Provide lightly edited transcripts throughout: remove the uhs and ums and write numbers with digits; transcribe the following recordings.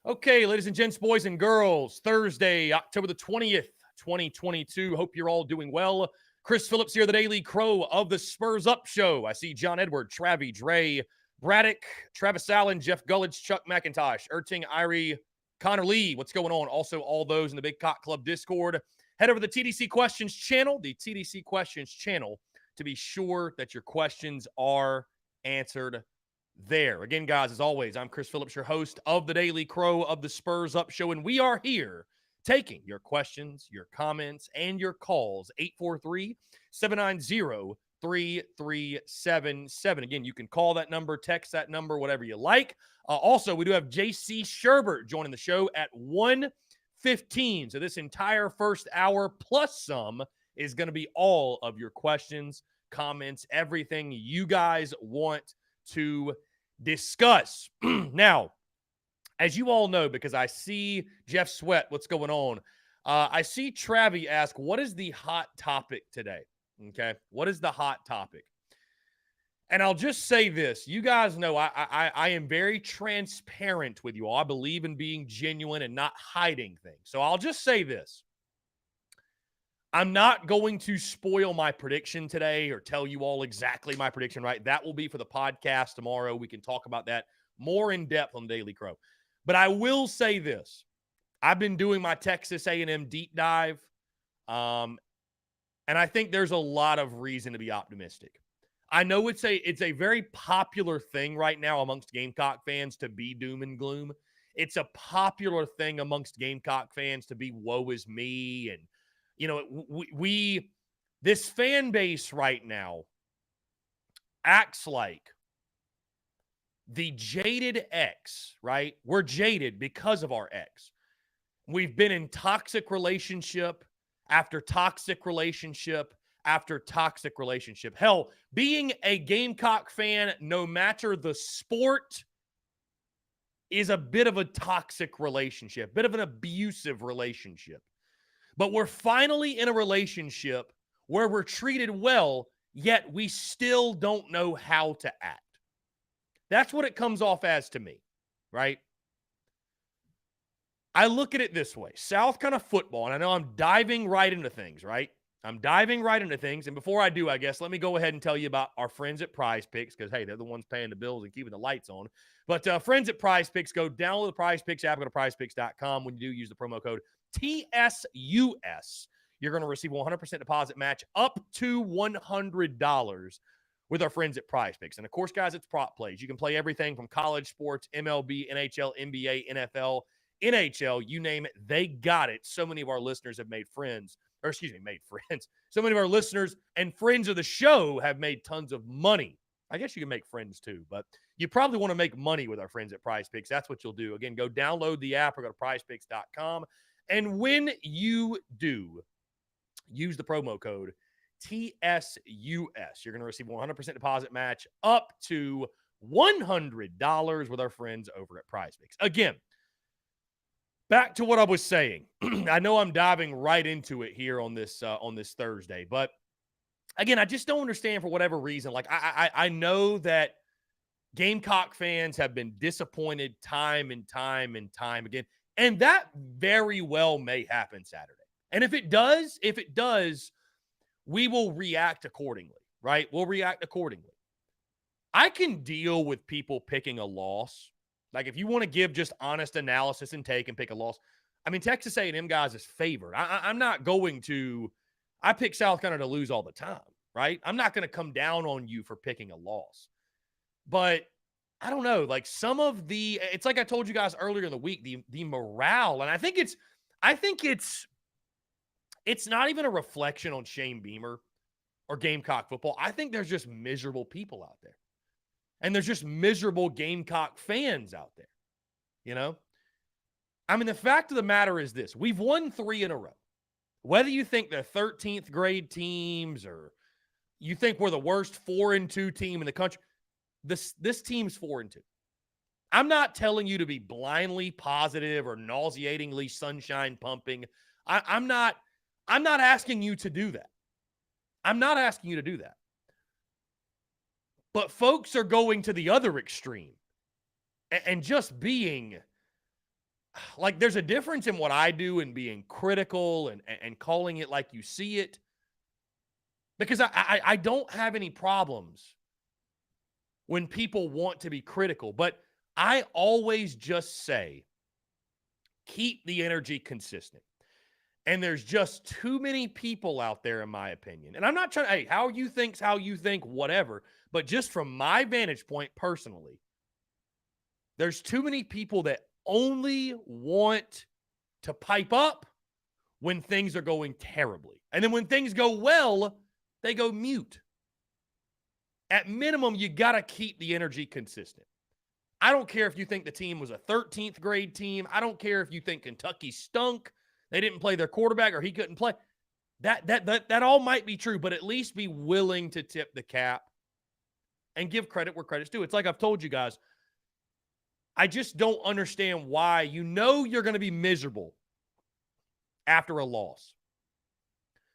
Okay, ladies and gents, boys and girls, Thursday, October the 20th, 2022. Hope you're all doing well. Chris Phillips here, the Daily Crow of the Spurs Up Show. I see John Edward, Travie, Dre, Braddock, Travis Allen, Jeff Gulledge, Chuck McIntosh, Erting, Irie, Connor Lee. What's going on? Also, all those in the Big Cock Club Discord. Head over to the TDC Questions channel, to be sure that your questions are answered there. Again, guys, as always, I'm Chris Phillips, your host of the Daily Crow of the Spurs Up Show, and we are here taking your questions, your comments, and your calls. 843-790-3377. Again, you can call that number, text that number, whatever you like. Also, we do have JC Sherbert joining the show at 1:15. So this entire first hour plus some is going to be all of your questions, comments, everything you guys want to discuss. Now, as you all know, because I see Jeff Sweat, what's going on? I see Travie ask, what is the hot topic today? Okay, what is the hot topic? And I'll just say this. You guys know I am very transparent with you all. I believe in being genuine and not hiding things. So I'll just say this. I'm not going to spoil my prediction today or tell you all exactly my prediction, right? That will be for the podcast tomorrow. We can talk about that more in depth on Daily Crow. But I will say this. I've been doing my Texas A&M deep dive, and I think there's a lot of reason to be optimistic. I know it's a very popular thing right now amongst Gamecock fans to be doom and gloom. It's a popular thing amongst Gamecock fans to be woe is me, and you know, this fan base right now acts like the jaded ex, right? We're jaded because of our ex. We've been in toxic relationship after toxic relationship after toxic relationship. Hell, being a Gamecock fan, no matter the sport, is a bit of a toxic relationship, bit of an abusive relationship. But we're finally in a relationship where we're treated well, yet we still don't know how to act. That's what it comes off as to me, right? I look at it this way. South kind of football, and I know I'm diving right into things, right? I'm diving right into things. And before I do, I guess, let me go ahead and tell you about our friends at Prize Picks, because, hey, they're the ones paying the bills and keeping the lights on. But friends at Prize Picks, go download the Prize Picks app, go to prizepicks.com. When you do, use the promo code TSUS. You're going to receive a 100% deposit match up to $100 with our friends at Prize Picks. And, of course, guys, it's prop plays. You can play everything from college sports, MLB, NHL, NBA, NFL, NHL, you name it, they got it. So many of our listeners have made friends. So many of our listeners and friends of the show have made tons of money. I guess you can make friends too, but you probably want to make money with our friends at Prize Picks. That's what you'll do. Again, go download the app or go to prizepicks.com. And when you do, use the promo code TSUS. You're going to receive a 100% deposit match up to $100 with our friends over at Prize Picks. Again, back to what I was saying. I know I'm diving right into it here on this Thursday, but again, I just don't understand for whatever reason. Like I know that Gamecock fans have been disappointed time and time and time again, and that very well may happen Saturday. And if it does, we will react accordingly, right? We'll react accordingly. I can deal with people picking a loss. Like, if you want to give just honest analysis and take and pick a loss, I mean, Texas A&M guys is favored. I'm not going to – I pick South Carolina to lose all the time, right? I'm not going to come down on you for picking a loss. But I don't know. Like, some of the – it's like I told you guys earlier in the week, the morale. And I think it's not even a reflection on Shane Beamer or Gamecock football. I think there's just miserable people out there. And there's just miserable Gamecock fans out there, you know? I mean, the fact of the matter is this. We've won 3 in a row. Whether you think they're 13th grade teams or you think we're the worst 4-2 team in the country, this team's 4-2. I'm not telling you to be blindly positive or nauseatingly sunshine pumping. I'm not asking you to do that. I'm not asking you to do that. But folks are going to the other extreme and just being like there's a difference in what I do and being critical and calling it like you see it. Because I don't have any problems when people want to be critical, but I always just say, keep the energy consistent. And there's just too many people out there, in my opinion. And I'm not trying to, hey, how you think's how you think, whatever. But just from my vantage point personally, there's too many people that only want to pipe up when things are going terribly. And then when things go well, they go mute. At minimum, you got to keep the energy consistent. I don't care if you think the team was a 13th grade team. I don't care if you think Kentucky stunk. They didn't play their quarterback or he couldn't play. That all might be true, but at least be willing to tip the cap and give credit where credit's due. It's like I've told you guys, I just don't understand why you're going to be miserable after a loss.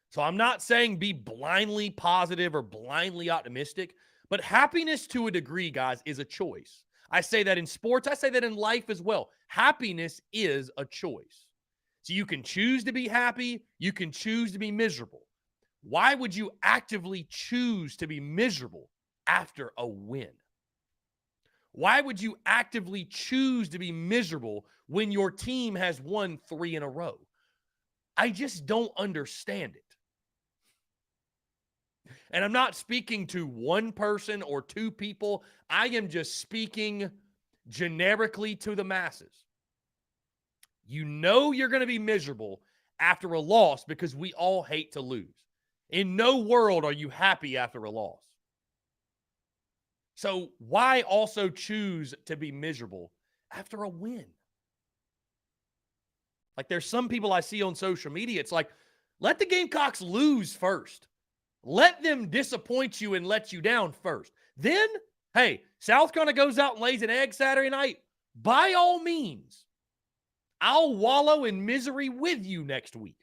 So I'm not saying be blindly positive or blindly optimistic, but happiness to a degree, guys, is a choice. I say that in sports. I say that in life as well. Happiness is a choice. So you can choose to be happy. You can choose to be miserable. Why would you actively choose to be miserable after a win? Why would you actively choose to be miserable when your team has won 3 in a row? I just don't understand it. And I'm not speaking to one person or two people. I am just speaking generically to the masses. You know you're going to be miserable after a loss because we all hate to lose. In no world are you happy after a loss. So why also choose to be miserable after a win? Like there's some people I see on social media, it's like, let the Gamecocks lose first. Let them disappoint you and let you down first. Then, hey, South Carolina goes out and lays an egg Saturday night. By all means, I'll wallow in misery with you next week.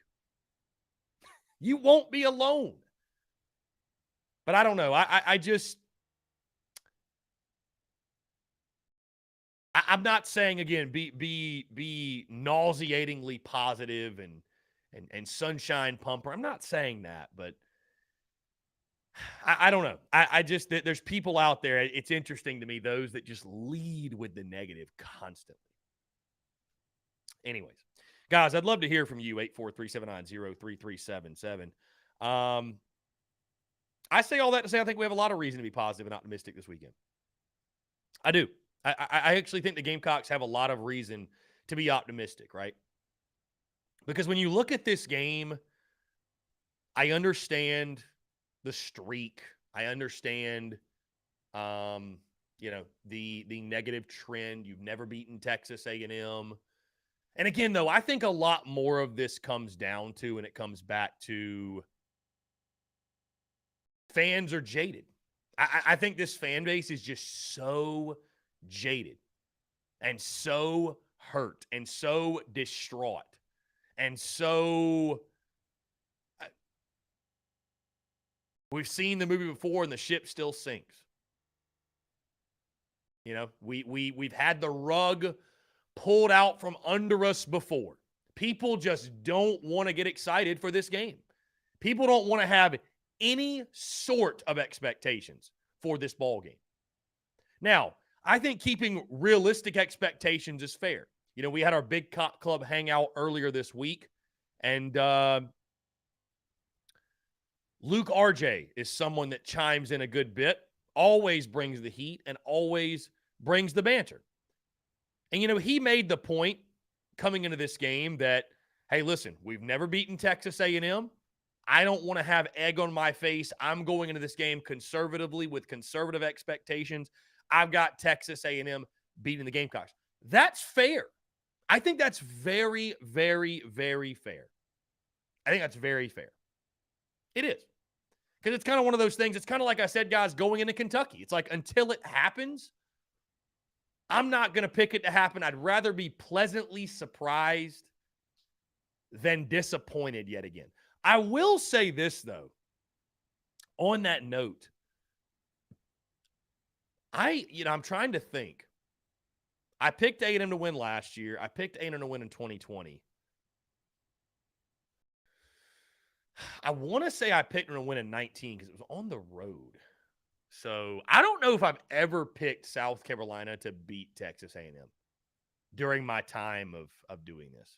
You won't be alone. But I don't know. I'm not saying, again, be nauseatingly positive and sunshine pumper. I'm not saying that, but I don't know. I just, there's people out there. It's interesting to me, those that just lead with the negative constantly. Anyways, guys, I'd love to hear from you, 843-790-3377. I say all that to say I think we have a lot of reason to be positive and optimistic this weekend. I do. I actually think the Gamecocks have a lot of reason to be optimistic, right? Because when you look at this game, I understand the streak. I understand, the negative trend. You've never beaten Texas A&M. And again, though, I think a lot more of this comes down to, and it comes back to, fans are jaded. I think this fan base is just so jaded and so hurt and so distraught and so we've seen the movie before and the ship still sinks. You know, we've had the rug pulled out from under us before. People just don't want to get excited for this game. People don't want to have any sort of expectations for this ball game. Now, I think keeping realistic expectations is fair. You know, we had our big club hangout earlier this week, and Luke RJ is someone that chimes in a good bit, always brings the heat, and always brings the banter. And, you know, he made the point coming into this game that, hey, listen, we've never beaten Texas A&M. I don't want to have egg on my face. I'm going into this game conservatively with conservative expectations. I've got Texas A&M beating the Gamecocks. That's fair. I think that's very, very, very fair. I think that's very fair. It is. Because it's kind of one of those things. It's kind of like I said, guys, going into Kentucky. It's like until it happens, I'm not going to pick it to happen. I'd rather be pleasantly surprised than disappointed yet again. I will say this, though, on that note. I'm trying to think. I picked A&M to win last year. I picked A&M to win in 2020. I want to say I picked them to win in 19 because it was on the road. So I don't know if I've ever picked South Carolina to beat Texas A&M during my time of doing this,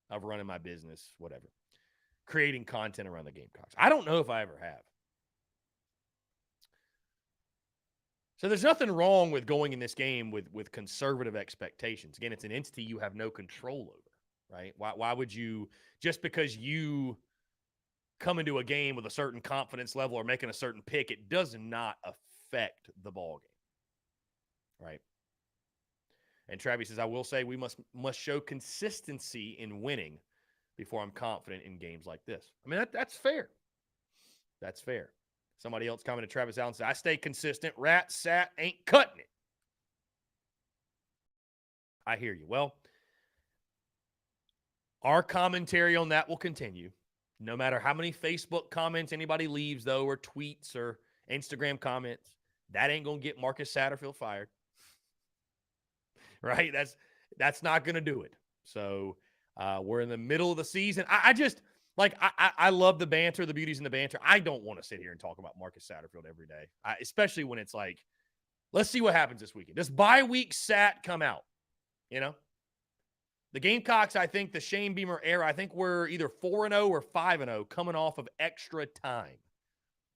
of running my business, whatever, creating content around the Gamecocks. I don't know if I ever have. So there's nothing wrong with going in this game with conservative expectations. Again, it's an entity you have no control over, right? Why would you, just because you come into a game with a certain confidence level or making a certain pick, it does not affect the ball game, right? And Travis says, I will say we must show consistency in winning before I'm confident in games like this. I mean, that's fair. That's fair. Somebody else commented, Travis Allen said, I stay consistent. Rat, sat, ain't cutting it. I hear you. Well, our commentary on that will continue. No matter how many Facebook comments anybody leaves, though, or tweets or Instagram comments, that ain't going to get Marcus Satterfield fired. Right? That's not going to do it. So we're in the middle of the season. I love the banter, the beauties in the banter. I don't want to sit here and talk about Marcus Satterfield every day, especially when it's like, let's see what happens this weekend. Does bye week Sat come out? You know? The Gamecocks, I think the Shane Beamer era, I think we're either 4-0 or 5-0 coming off of extra time.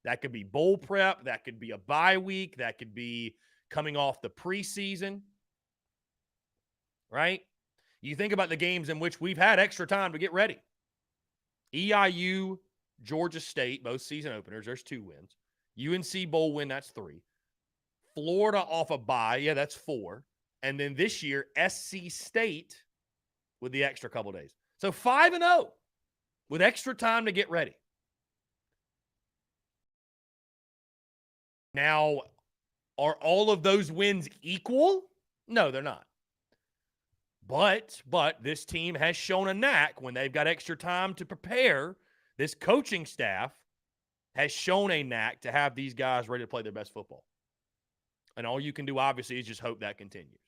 That could be bowl prep. That could be a bye week. That could be coming off the preseason. Right? You think about the games in which we've had extra time to get ready. EIU, Georgia State, both season openers. There's 2 wins. UNC bowl win, that's 3. Florida off a bye, yeah, that's 4. And then this year, SC State with the extra couple days. So 5-0 with extra time to get ready. Now, are all of those wins equal? No, they're not. But this team has shown a knack when they've got extra time to prepare. This coaching staff has shown a knack to have these guys ready to play their best football. And all you can do, obviously, is just hope that continues.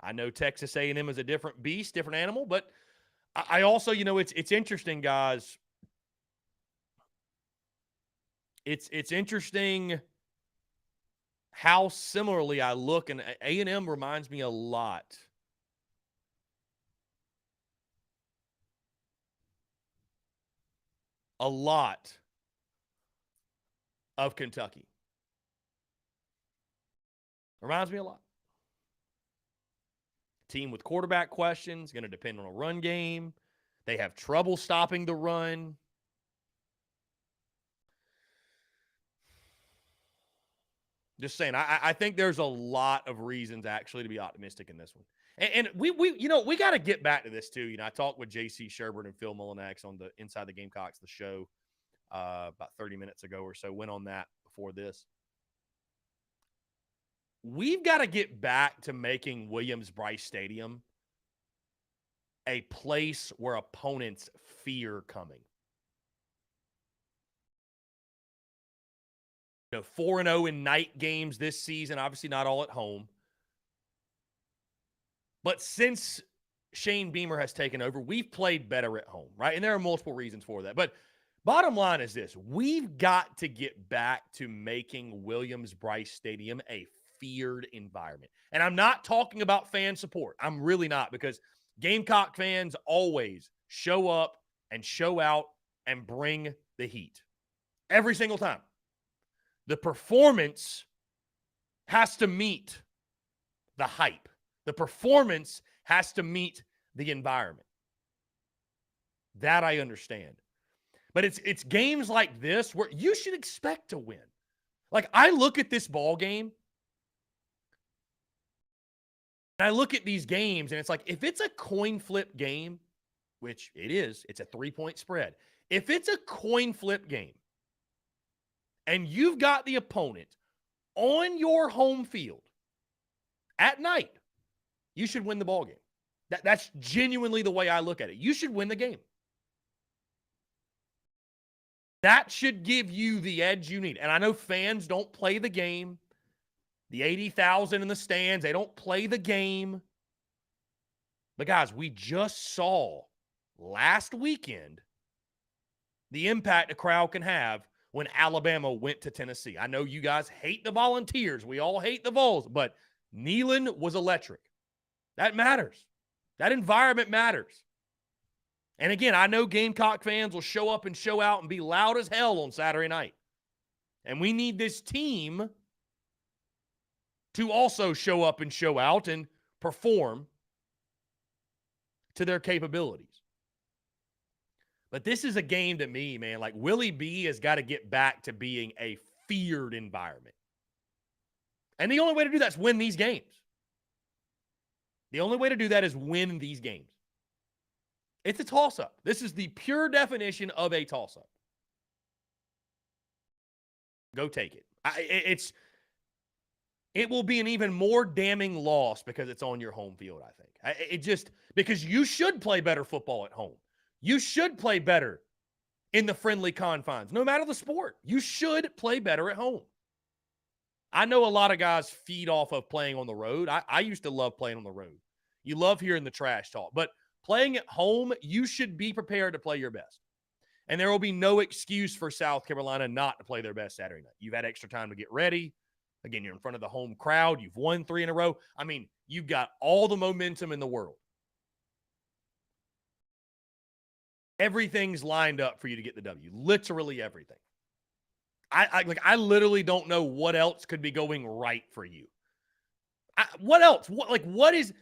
I know Texas A&M is a different beast, different animal, but I also, it's interesting, guys. It's interesting how similarly I look, and A&M reminds me a lot of Kentucky. Reminds me a lot. Team with quarterback questions, going to depend on a run game. They have trouble stopping the run. Just saying, I think there's a lot of reasons actually to be optimistic in this one. And we got to get back to this too. I talked with JC Sherbert and Phil Mullinax on the Inside the Gamecocks, the show, about 30 minutes ago or so. Went on that before this. We've got to get back to making Williams-Brice Stadium a place where opponents fear coming. 4-0 in night games this season, obviously not all at home. But since Shane Beamer has taken over, we've played better at home, right? And there are multiple reasons for that. But bottom line is this. We've got to get back to making Williams-Brice Stadium a feared environment. And I'm not talking about fan support. I'm really not, because Gamecock fans always show up and show out and bring the heat. Every single time. The performance has to meet the hype. The performance has to meet the environment. That I understand. But it's games like this where you should expect to win. Like, I look at this ball game, and I look at these games, and it's like, if it's a coin flip game, which it is, it's a 3-point spread. If it's a coin flip game, and you've got the opponent on your home field at night, you should win the ball game. That's genuinely the way I look at it. You should win the game. That should give you the edge you need. And I know fans don't play the game. The 80,000 in the stands, they don't play the game. But guys, we just saw last weekend the impact a crowd can have when Alabama went to Tennessee. I know you guys hate the Volunteers. We all hate the Vols, but Neyland was electric. That matters. That environment matters. And again, I know Gamecock fans will show up and show out and be loud as hell on Saturday night. And we need this team to also show up and show out and perform to their capabilities. But this is a game to me, man. Like, Willie B has got to get back to being a feared environment. And the only way to do that is win these games. The only way to do that is win these games. It's a toss-up. This is the pure definition of a toss-up. Go take it. It will be an even more damning loss because it's on your home field, I think. Because you should play better football at home. You should play better in the friendly confines, no matter the sport. You should play better at home. I know a lot of guys feed off of playing on the road. I used to love playing on the road. You love hearing the trash talk. But playing at home, you should be prepared to play your best. And there will be no excuse for South Carolina not to play their best Saturday night. You've had extra time to get ready. Again, you're in front of the home crowd. You've won 3 in a row. I mean, you've got all the momentum in the world. Everything's lined up for you to get the W. Literally everything. I literally don't know what else could be going right for you. What else? What is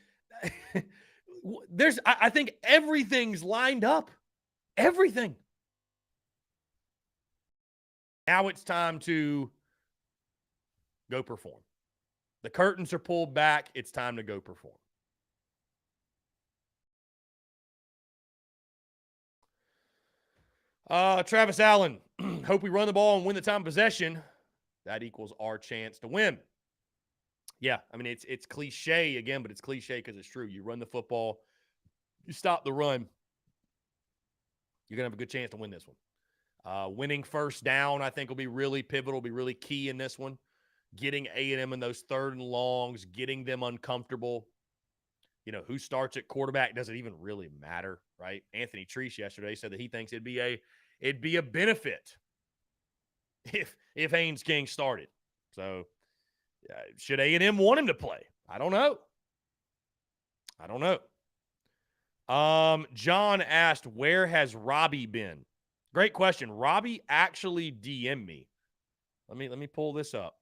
I think everything's lined up. Everything. Now it's time to go perform. The curtains are pulled back. It's time to go perform. Travis Allen, hope we run the ball and win the time of possession. That equals our chance to win. Yeah, I mean, it's cliche again, but it's cliche because it's true. You run the football, you stop the run, you're going to have a good chance to win this one. Winning first down, I think, will be really pivotal, be really key in this one. Getting A&M in those 3rd and longs, getting them uncomfortable. You know, who starts at quarterback doesn't even really matter, right? Anthony Treese yesterday said that he thinks it'd be a benefit if Haynes King started. So should A&M want him to play? I don't know. John asked, where has Robbie been? Great question. Robbie actually DM'd me. Let me pull this up.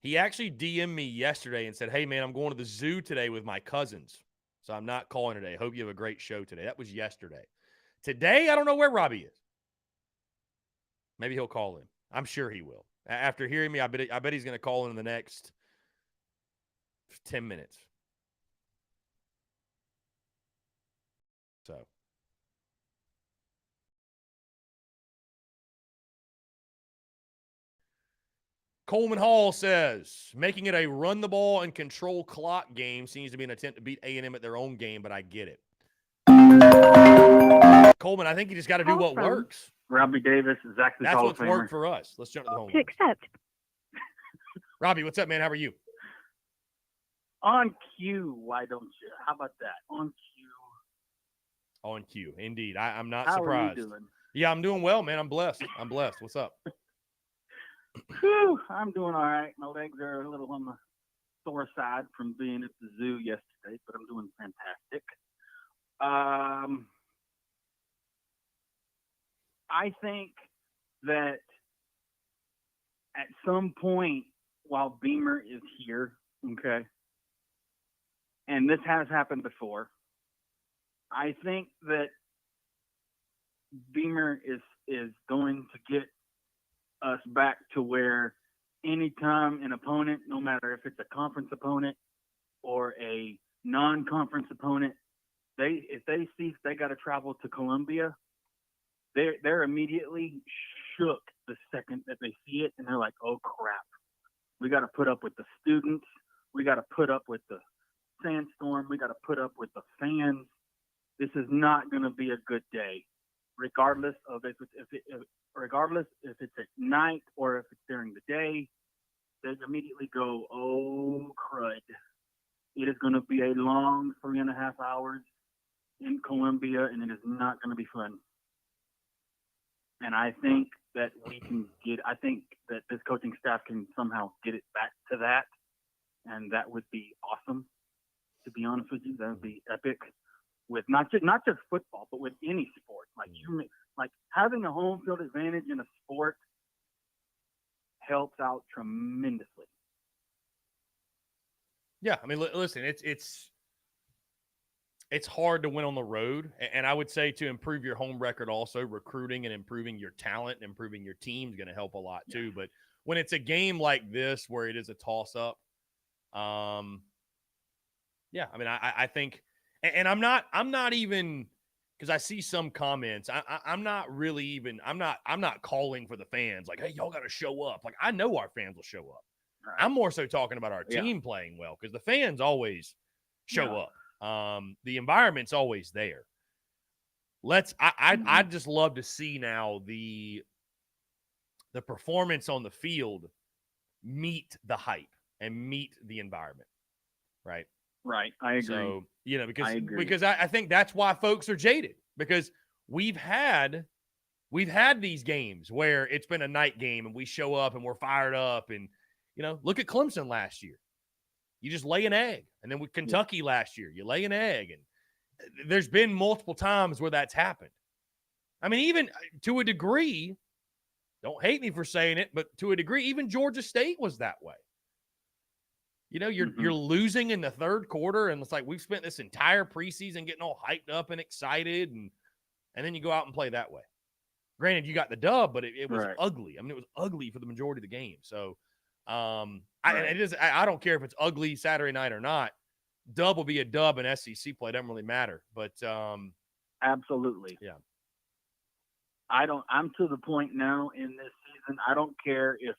He actually DM'd me yesterday and said, hey, man, I'm going to the zoo today with my cousins, so I'm not calling today. Hope you have a great show today. That was yesterday. Today, I don't know where Robbie is. Maybe he'll call in. I'm sure he will. After hearing me, I bet he's going to call in the next 10 minutes. So. Coleman Hall says, making it a run the ball and control clock game seems to be an attempt to beat A&M at their own game, but I get it. Coleman, I think you just got to do what works. Robbie Davis is exactly. That's what's worked for us. Let's jump to the home. To accept. Robbie, what's up, man? How are you? On cue, why don't you? How about that? On cue. On cue, indeed. I'm not How surprised. Are you doing? Yeah, I'm doing well, man. I'm blessed. What's up? Whew, I'm doing all right. My legs are a little on the sore side from being at the zoo yesterday, but I'm doing fantastic. I think that at some point while Beamer is here, okay, and this has happened before, I think that Beamer is going to get us back to where anytime an opponent, no matter if it's a conference opponent or a non-conference opponent, if they see they got to travel to Columbia, they're immediately shook the second that they see it, and they're like, oh crap, we got to put up with the students, we got to put up with the sandstorm, we got to put up with the fans. This is not going to be a good day. regardless of regardless if it's at night or if it's during the day, they immediately go, "Oh crud! It is going to be a long 3.5 hours in Columbia, and it is not going to be fun." And I think that I think that this coaching staff can somehow get it back to that, and that would be awesome. To be honest with you, that would be epic. With not just football, but with any sport, like having a home field advantage in a sport helps out tremendously. Yeah, I mean, listen, it's hard to win on the road, and I would say to improve your home record, also recruiting and improving your talent and improving your team is going to help a lot too. But when it's a game like this where it is a toss-up, yeah, I mean, I think, and I'm not even, because I see some comments. I'm not really even. I'm not calling for the fans like, hey, y'all got to show up. Like, I know our fans will show up. Right. I'm more so talking about our team playing well, because the fans always show up. The environment's always there. I'd just love to see now the performance on the field meet the hype and meet the environment, right? Right, I agree. So, because I think that's why folks are jaded, because we've had these games where it's been a night game and we show up and we're fired up, and look at Clemson last year. You just lay an egg. And then with Kentucky last year, you lay an egg. And there's been multiple times where that's happened. I mean, even to a degree, don't hate me for saying it, but to a degree, even Georgia State was that way. You're losing in the third quarter, and it's like we've spent this entire preseason getting all hyped up and excited, and then you go out and play that way. Granted, you got the dub, but it was ugly. I mean, it was ugly for the majority of the game. So, I don't care if it's ugly Saturday night or not. Dub will be a dub in SEC play. It doesn't really matter. But absolutely, yeah. I'm to the point now in this season. I don't care if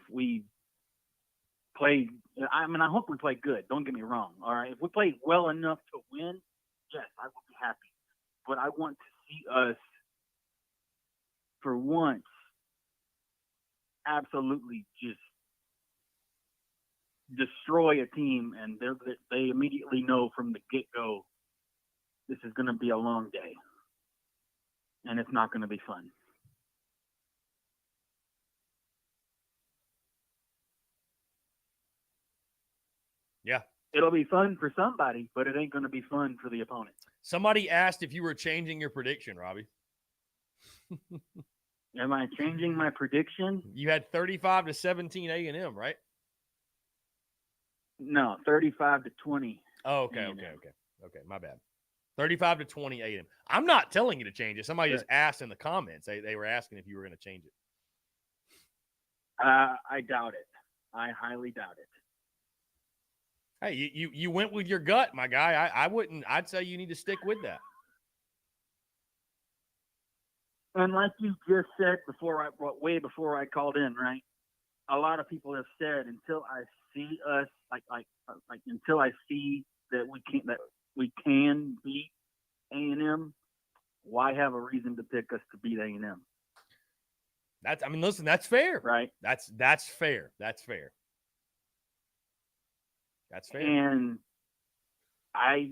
we play. I mean, I hope we play good. Don't get me wrong. All right, if we play well enough to win, yes, I will be happy. But I want to see us, for once, absolutely just destroy a team, and they immediately know from the get-go this is going to be a long day, and it's not going to be fun. Yeah. It'll be fun for somebody, but it ain't going to be fun for the opponent. Somebody asked if you were changing your prediction, Robbie. Am I changing my prediction? You had 35-17 A&M, right? No, 35-20. Oh, okay. My bad. 35-20 A&M. I'm not telling you to change it. Somebody just asked in the comments. They were asking if you were going to change it. I doubt it. I highly doubt it. Hey, you went with your gut, my guy. I wouldn't. I'd say you need to stick with that. And like you just said way before I called in, right? A lot of people have said, until I see us, until I see that we can beat A&M, why have a reason to pick us to beat A&M? Listen, that's fair, right? That's fair. That's fair. That's fair. And I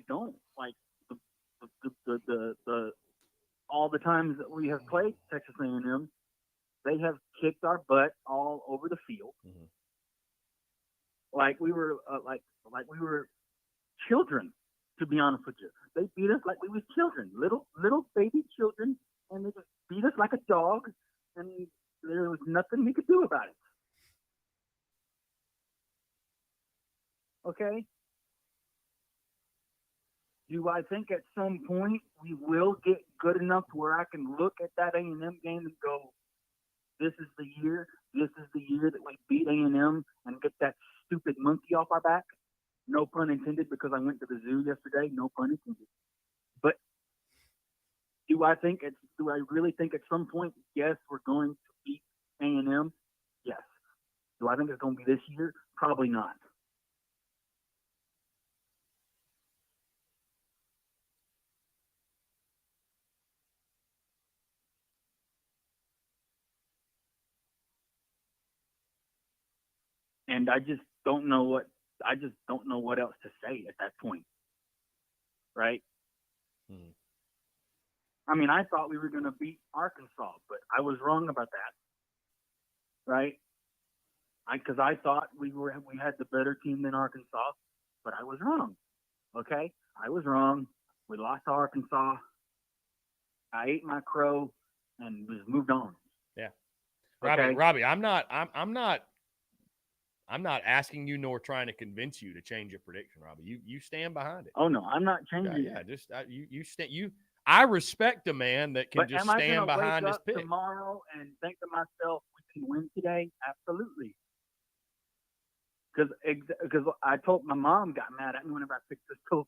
don't like the all the times that we have played Texas A&M, they have kicked our butt all over the field. Mm-hmm. Like we were we were children, to be honest with you. They beat us like we were children, little baby children, and they just beat us like a dog, and there was nothing we could do about it. Okay? Do I think at some point we will get good enough to where I can look at that A&M game and go, this is the year that we beat A&M and get that stupid monkey off our back? No pun intended, because I went to the zoo yesterday. No pun intended. But do I really think at some point, yes, we're going to beat A&M? Yes. Do I think it's going to be this year? Probably not. And I just don't know what else to say at that point. Right? Hmm. I mean, I thought we were going to beat Arkansas, but I was wrong about that. Right? Because I thought we had the better team than Arkansas, but I was wrong. Okay? I was wrong. We lost to Arkansas. I ate my crow and just moved on. Yeah. Okay? Robbie, I'm not asking you nor trying to convince you to change your prediction, Robbie. You stand behind it. Oh no, I'm not changing Yeah, it. just I respect a man that can But just am I stand going to behind wake his up pick. tomorrow and think to myself, we can win today? Absolutely. Because I told my mom got mad at me whenever I picked us to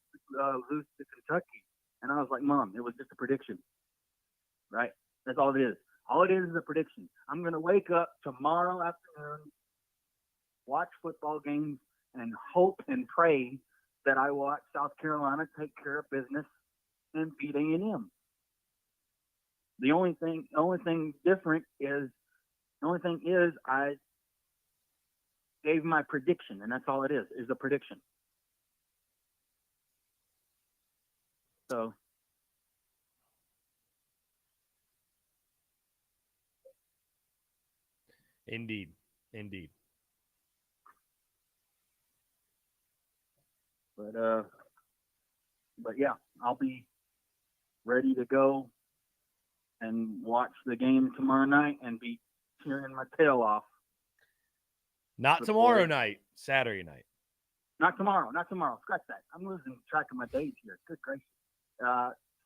lose to Kentucky, and I was like, Mom, it was just a prediction, right? That's all it is. All it is a prediction. I'm going to wake up tomorrow afternoon, watch football games, and hope and pray that I watch South Carolina take care of business and beat A&M. The only thing different is I gave my prediction, and that's all it is a prediction. So Indeed. But yeah, I'll be ready to go and watch the game tomorrow night and be cheering my tail off. Not tomorrow night, Saturday night. Not tomorrow. Scratch that. I'm losing track of my days here. Good gracious.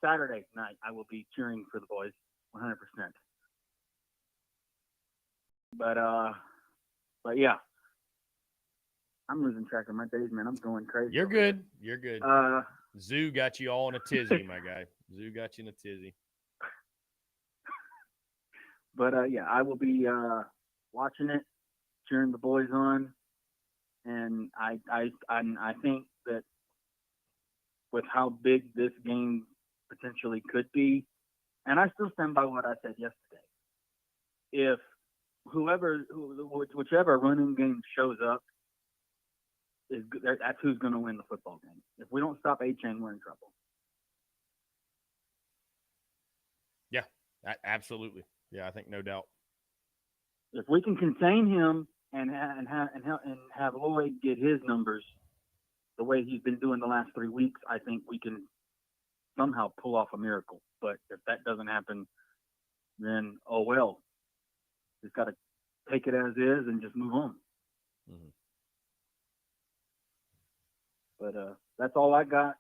Saturday night, I will be cheering for the boys, 100%. But yeah, I'm losing track of my days, man. I'm going crazy. You're good. You're good. Zoo got you all in a tizzy, my guy. Zoo got you in a tizzy. But yeah, I will be watching it, cheering the boys on, and I think that with how big this game potentially could be, and I still stand by what I said yesterday. If whichever running game shows up, that's who's going to win the football game. If we don't stop A-Chain, we're in trouble. Yeah, absolutely. Yeah, I think no doubt. If we can contain him and have Lloyd get his numbers the way he's been doing the last 3 weeks, I think we can somehow pull off a miracle. But if that doesn't happen, then oh well. Just got to take it as is and just move on. Mm-hmm. But that's all I got.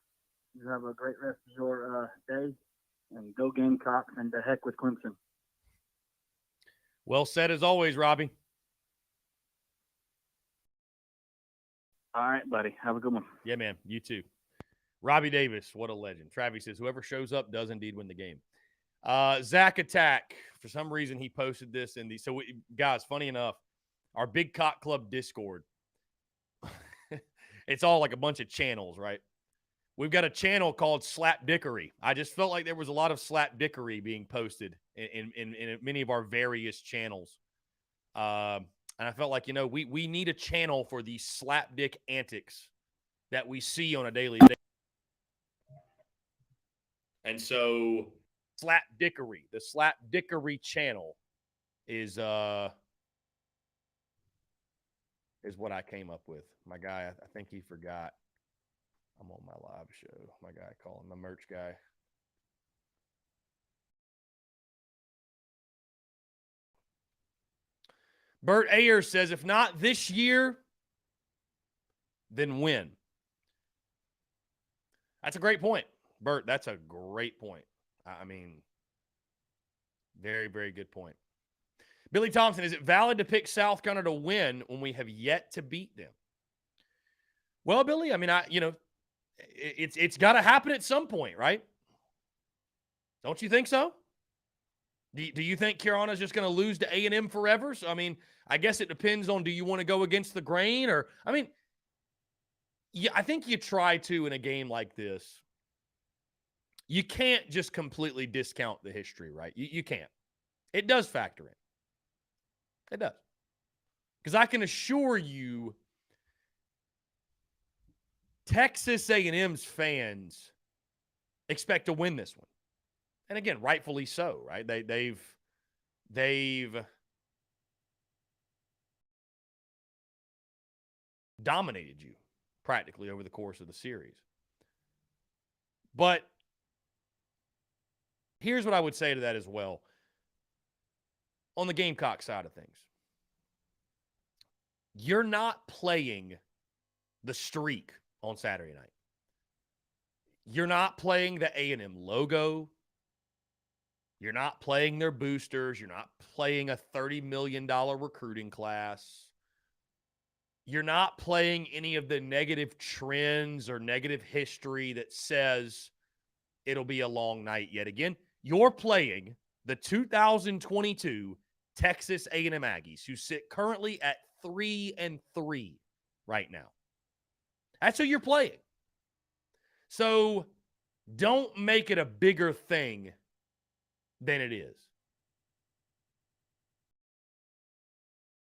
You have a great rest of your day, and go Gamecocks, and to heck with Clemson. Well said as always, Robbie. All right, buddy. Have a good one. Yeah, man. You too. Robbie Davis, what a legend. Travis says, whoever shows up does indeed win the game. Zach Attack, for some reason he posted this in the – so, guys, funny enough, our Big Cock Club Discord, it's all like a bunch of channels, right? We've got a channel called Slap Dickery. I just felt like there was a lot of slap dickery being posted in many of our various channels. And I felt like, we need a channel for these slap dick antics that we see on a daily basis. And so Slap Dickery, the Slap Dickery channel is what I came up with. My guy, I think he forgot. I'm on my live show. My guy calling, my merch guy. Bert Ayers says, if not this year, then when? That's a great point. Bert, that's a great point. I mean, very, very good point. Billy Thompson, is it valid to pick South Carolina to win when we have yet to beat them? Well, Billy, I mean, it's got to happen at some point, right? Don't you think so? Do you think Carolina's just going to lose to A&M forever? So, I mean, I guess it depends on, do you want to go against the grain? Or, I mean, yeah, I think you try to in a game like this. You can't just completely discount the history, right? You can't. It does factor in. It does. Because I can assure you, Texas A&M's fans expect to win this one. And again, rightfully so, right? They've dominated you practically over the course of the series. But here's what I would say to that as well. On the Gamecock side of things, you're not playing the streak on Saturday night. You're not playing the A&M logo. You're not playing their boosters. You're not playing a $30 million recruiting class. You're not playing any of the negative trends or negative history that says it'll be a long night yet again. You're playing the 2022 Texas A&M Aggies, who sit currently at 3-3 right now. That's who you're playing. So don't make it a bigger thing than it is.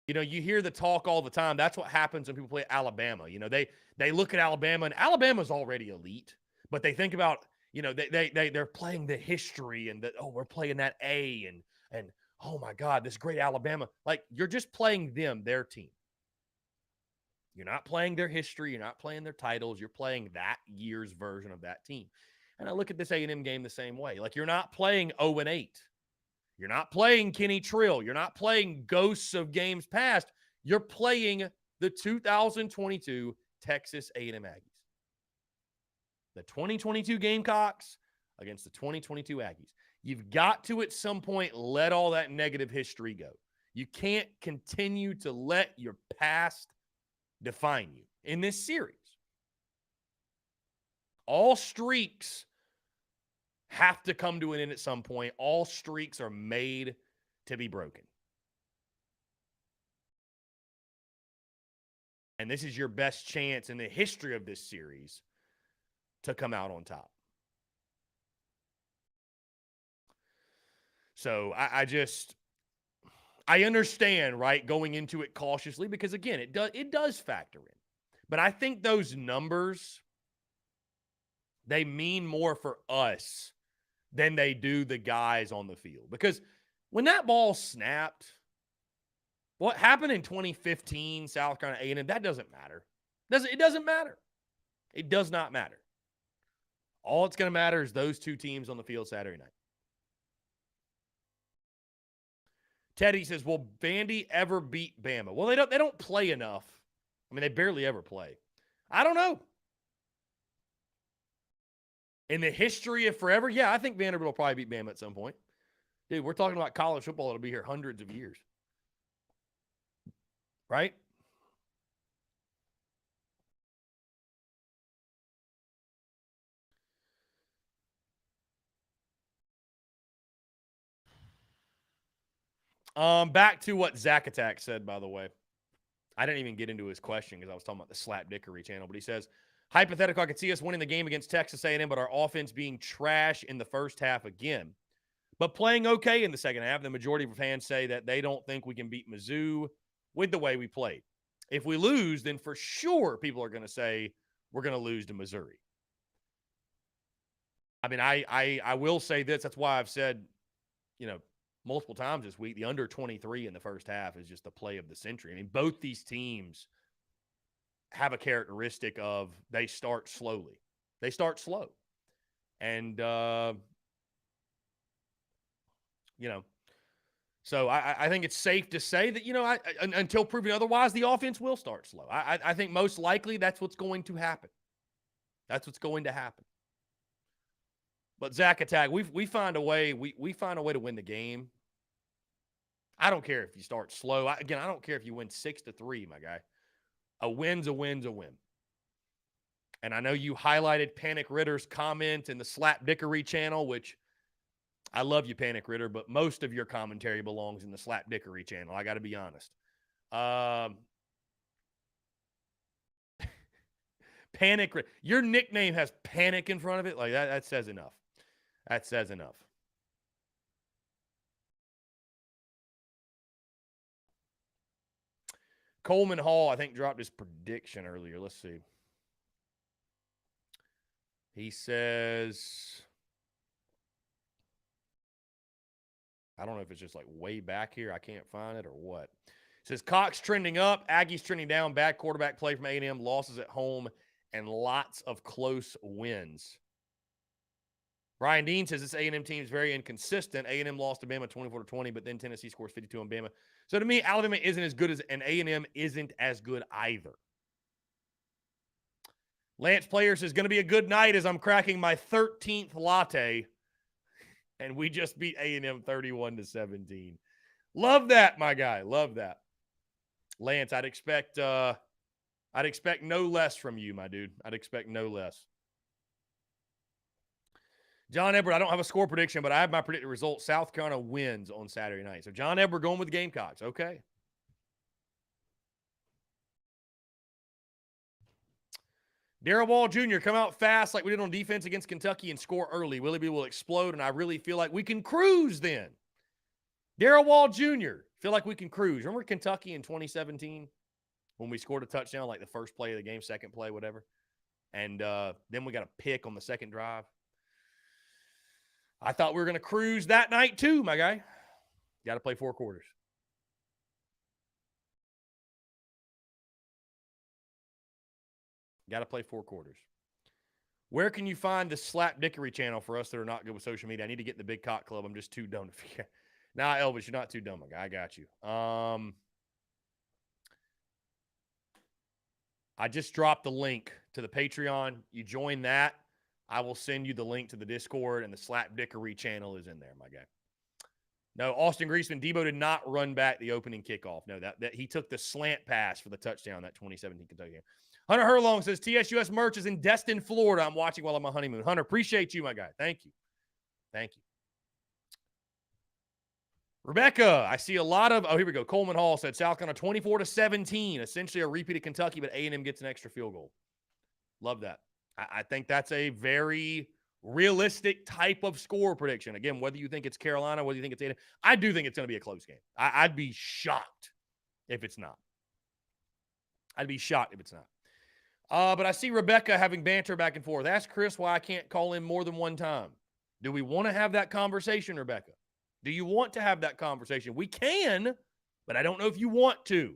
You know, you hear the talk all the time. That's what happens when people play Alabama. You know, they look at Alabama, and Alabama's already elite, but they think about, you know, they're playing the history and that, oh, we're playing that A and oh my God, this great Alabama. Like, you're just playing them, their team. You're not playing their history. You're not playing their titles. You're playing that year's version of that team. And I look at this A&M game the same way. Like, you're not playing 0-8. You're not playing Kenny Trill. You're not playing ghosts of games past. You're playing the 2022 Texas A&M Aggies. The 2022 Gamecocks against the 2022 Aggies. You've got to, at some point, let all that negative history go. You can't continue to let your past define you in this series. All streaks have to come to an end at some point. All streaks are made to be broken. And this is your best chance in the history of this series to come out on top. So I understand, right, going into it cautiously, because again, it does factor in. But I think those numbers, they mean more for us than they do the guys on the field. Because when that ball snapped, what happened in 2015, South Carolina A&M, that doesn't matter. It doesn't matter. It does not matter. All it's going to matter is those two teams on the field Saturday night. Teddy says, will Vandy ever beat Bama? Well, they don't play enough. I mean, they barely ever play. I don't know. In the history of forever, yeah, I think Vanderbilt will probably beat Bama at some point. Dude, we're talking about college football that'll be here hundreds of years. Right? Back to what Zach Attack said, by the way. I didn't even get into his question because I was talking about the Slap Dickery channel, but he says, hypothetical, I could see us winning the game against Texas A&M, but our offense being trash in the first half again, but playing okay in the second half. The majority of fans say that they don't think we can beat Mizzou with the way we played. If we lose, then for sure people are going to say we're going to lose to Missouri. I mean, I will say this. That's why I've said, you know, multiple times this week, the under 23 in the first half is just the play of the century. I mean, both these teams have a characteristic of they start slowly. They start slow. And, you know, so I think it's safe to say that, you know, until proven otherwise, the offense will start slow. I think most likely that's what's going to happen. That's what's going to happen. But Zach Attack, we find a way. We find a way to win the game. I don't care if you start slow. I don't care if you win 6-3, my guy. A win's a win's a win. And I know you highlighted Panic Ritter's comment in the Slap Dickery channel, which I love you, Panic Ritter, but most of your commentary belongs in the Slap Dickery channel. I got to be honest. Panic Ritter. Your nickname has panic in front of it. Like that says enough. That says enough. Coleman Hall, I think, dropped his prediction earlier. Let's see. He says, I don't know if it's just like way back here. I can't find it or what. It says Cox trending up, Aggies trending down, bad quarterback play from A&M, losses at home, and lots of close wins. Brian Dean says this A&M team is very inconsistent. A&M lost to Bama 24-20, but then Tennessee scores 52 on Bama. So to me, Alabama isn't as good as, and A&M isn't as good either. Lance Player says, going to be a good night as I'm cracking my 13th latte, and we just beat A&M 31-17. Love that, my guy. Love that. Lance, I'd expect no less from you, my dude. I'd expect no less. John Edward, I don't have a score prediction, but I have my predicted result. South Carolina wins on Saturday night. So John Edward going with the Gamecocks. Okay. Darrell Ball Jr., come out fast like we did on defense against Kentucky and score early. Willie B will explode, and I really feel like we can cruise then. Darrell Ball Jr., feel like we can cruise. Remember Kentucky in 2017 when we scored a touchdown, like the first play of the game, second play, whatever? And then we got a pick on the second drive. I thought we were going to cruise that night too, my guy. Got to play 4 quarters. Got to play 4 quarters. Where can you find the Slap Dickery channel for us that are not good with social media? I need to get in the Big Cock Club. I'm just too dumb to figure. Nah, Elvis, you're not too dumb, my guy. I got you. I just dropped the link to the Patreon. You join that, I will send you the link to the Discord, and the Slap Dickery channel is in there, my guy. No, Austin Greaseman, Debo did not run back the opening kickoff. No, that he took the slant pass for the touchdown, that 2017 Kentucky game. Hunter Herlong says, TSUS merch is in Destin, Florida. I'm watching while I'm on honeymoon. Hunter, appreciate you, my guy. Thank you. Thank you. Rebecca, I see a lot of, here we go. Coleman Hall said South Carolina 24-17, essentially a repeat of Kentucky, but A&M gets an extra field goal. Love that. I think that's a very realistic type of score prediction. Again, whether you think it's Carolina, whether you think it's A&M, I do think it's going to be a close game. I'd be shocked if it's not. I'd be shocked if it's not. But I see Rebecca having banter back and forth. Ask Chris why I can't call in more than one time. Do we want to have that conversation, Rebecca? Do you want to have that conversation? We can, but I don't know if you want to.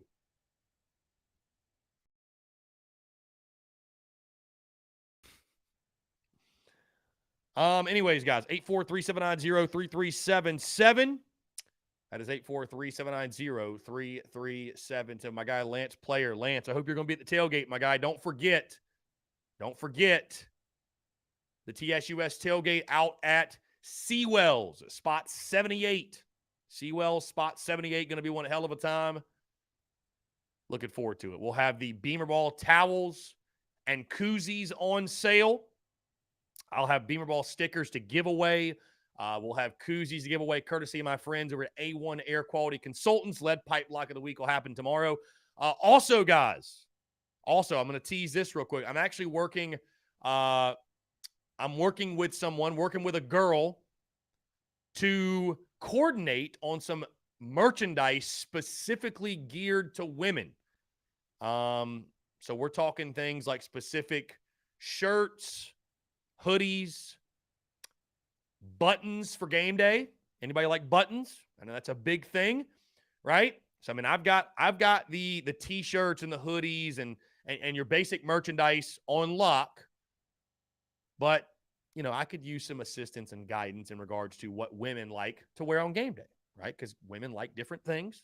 Anyways, guys, 843-790-3377. That is 843-790-3377. My guy, Lance Player. Lance, I hope you're going to be at the tailgate, my guy. Don't forget the TSUS tailgate out at Seawells, spot 78. Seawells, spot 78, going to be one hell of a time. Looking forward to it. We'll have the Beamer Ball towels and koozies on sale. I'll have Beamer Ball stickers to give away. We'll have koozies to give away, courtesy of my friends over at A1 Air Quality Consultants. Lead Pipe Lock of the Week will happen tomorrow. Also, guys, I'm going to tease this real quick. I'm actually working with someone, working with a girl to coordinate on some merchandise specifically geared to women. So we're talking things like specific shirts, hoodies, buttons for game day. Anybody like buttons? I know that's a big thing, right? So I mean, I've got the t-shirts and the hoodies and your basic merchandise on lock. But, you know, I could use some assistance and guidance in regards to what women like to wear on game day, right? Because women like different things.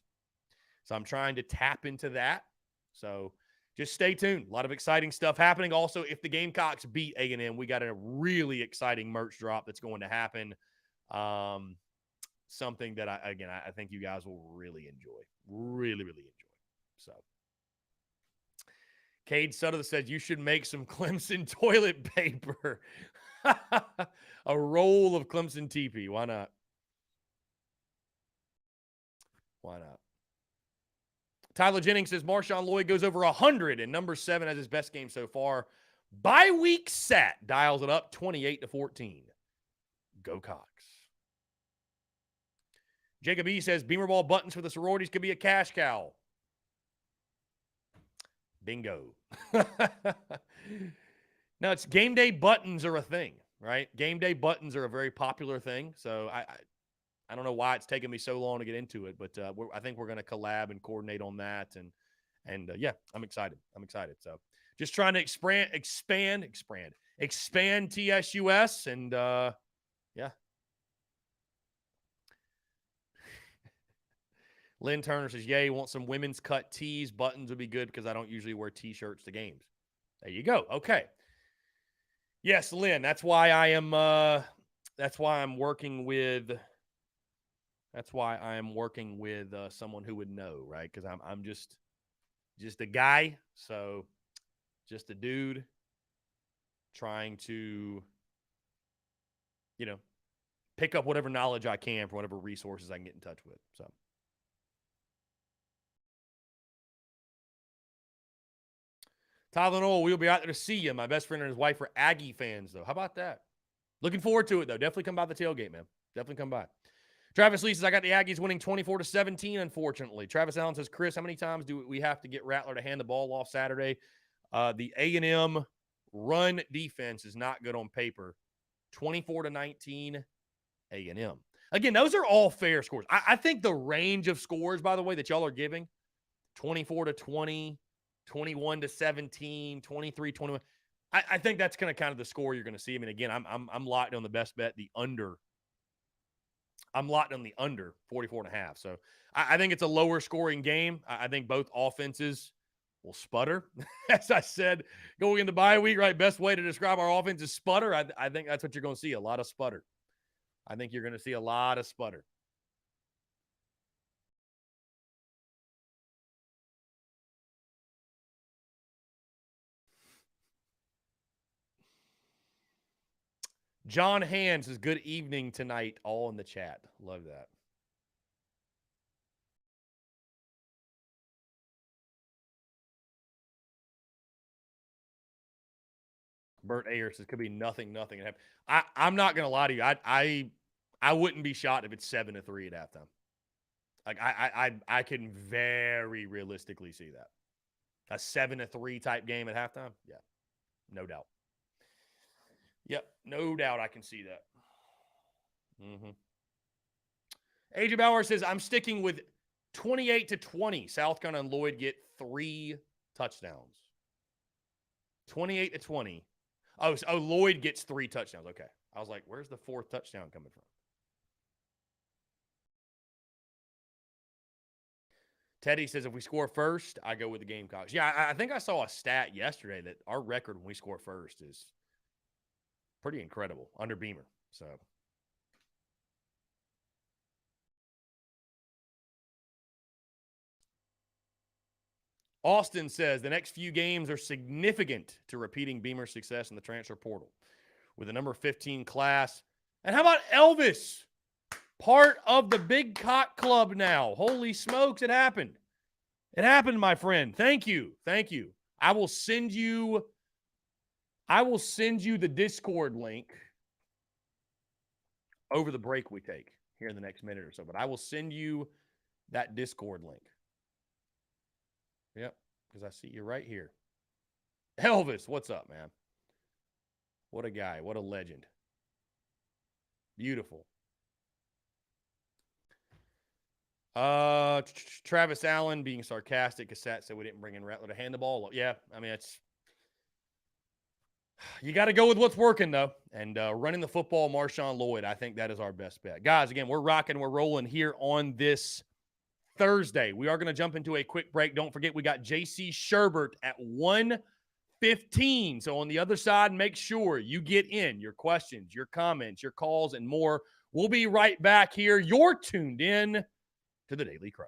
So I'm trying to tap into that. So just stay tuned. A lot of exciting stuff happening. Also, if the Gamecocks beat A&M, we got a really exciting merch drop that's going to happen. Something that, I think you guys will really enjoy. Really, really enjoy. So, Cade Sutter says you should make some Clemson toilet paper. A roll of Clemson TP. Why not? Why not? Tyler Jennings says Marshawn Lloyd goes over 100 and number 7 has his best game so far. Bye week set dials it up 28-14. Go Cox. Jacob E says Beamer Ball buttons for the sororities could be a cash cow. Bingo. No, it's game day buttons are a thing, right? Game day buttons are a very popular thing. So I don't know why it's taken me so long to get into it, but I think we're going to collab and coordinate on that. And yeah, I'm excited. I'm excited. So just trying to expand TSUS. And yeah. Lynn Turner says, yay, want some women's cut tees. Buttons would be good because I don't usually wear T-shirts to games. There you go. Okay. Yes, Lynn, that's why I'm working with someone who would know, right? Because I'm just a guy, so just a dude trying to, pick up whatever knowledge I can from whatever resources I can get in touch with. So Tylenol, we'll be out there to see you. My best friend and his wife are Aggie fans, though. How about that? Looking forward to it, though. Definitely come by the tailgate, man. Definitely come by. Travis Lee says, I got the Aggies winning 24-17, unfortunately. Travis Allen says, Chris, how many times do we have to get Rattler to hand the ball off Saturday? The A&M run defense is not good on paper. 24-19, A&M. Again, those are all fair scores. I think the range of scores, by the way, that y'all are giving, 24-20, 21-17, 23-21, I think that's kind of the score you're going to see. I mean, again, I'm locked on the best bet, the under. I'm locked on the under 44.5. So I think it's a lower scoring game. I think both offenses will sputter. As I said, going into bye week, right? Best way to describe our offense is sputter. I think that's what you're going to see, a lot of sputter. I think you're going to see a lot of sputter. John Hand says, good evening tonight, all in the chat. Love that. Bert Ayers says, could be nothing. I'm not going to lie to you. I wouldn't be shocked if it's 7-3 at halftime. Like I can very realistically see that. A 7-3 type game at halftime? Yeah. No doubt. Yep, no doubt I can see that. AJ Bauer says, I'm sticking with 28-20. South Carolina and Lloyd get 3 touchdowns. 28-20. Oh, Lloyd gets 3 touchdowns. Okay. I was like, where's the 4th touchdown coming from? Teddy says, if we score first, I go with the Gamecocks. Yeah, I think I saw a stat yesterday that our record when we score first is pretty incredible under Beamer. So Austin says the next few games are significant to repeating Beamer's success in the transfer portal with the number 15 class. And how about Elvis? Part of the Big Cock Club now. Holy smokes, it happened. It happened, my friend. Thank you. Thank you. I will send you the Discord link over the break we take here in the next minute or so. But I will send you that Discord link. Yep, because I see you right here. Elvis, what's up, man? What a guy. What a legend. Beautiful. Travis Allen being sarcastic. Cassette said we didn't bring in Rattler to hand the ball. Yeah, I mean, you got to go with what's working, though. And running the football, Marshawn Lloyd, I think that is our best bet. Guys, again, we're rocking, we're rolling here on this Thursday. We are going to jump into a quick break. Don't forget, we got JC Sherbert at 1:15. So on the other side, make sure you get in your questions, your comments, your calls, and more. We'll be right back here. You're tuned in to the Daily Crow.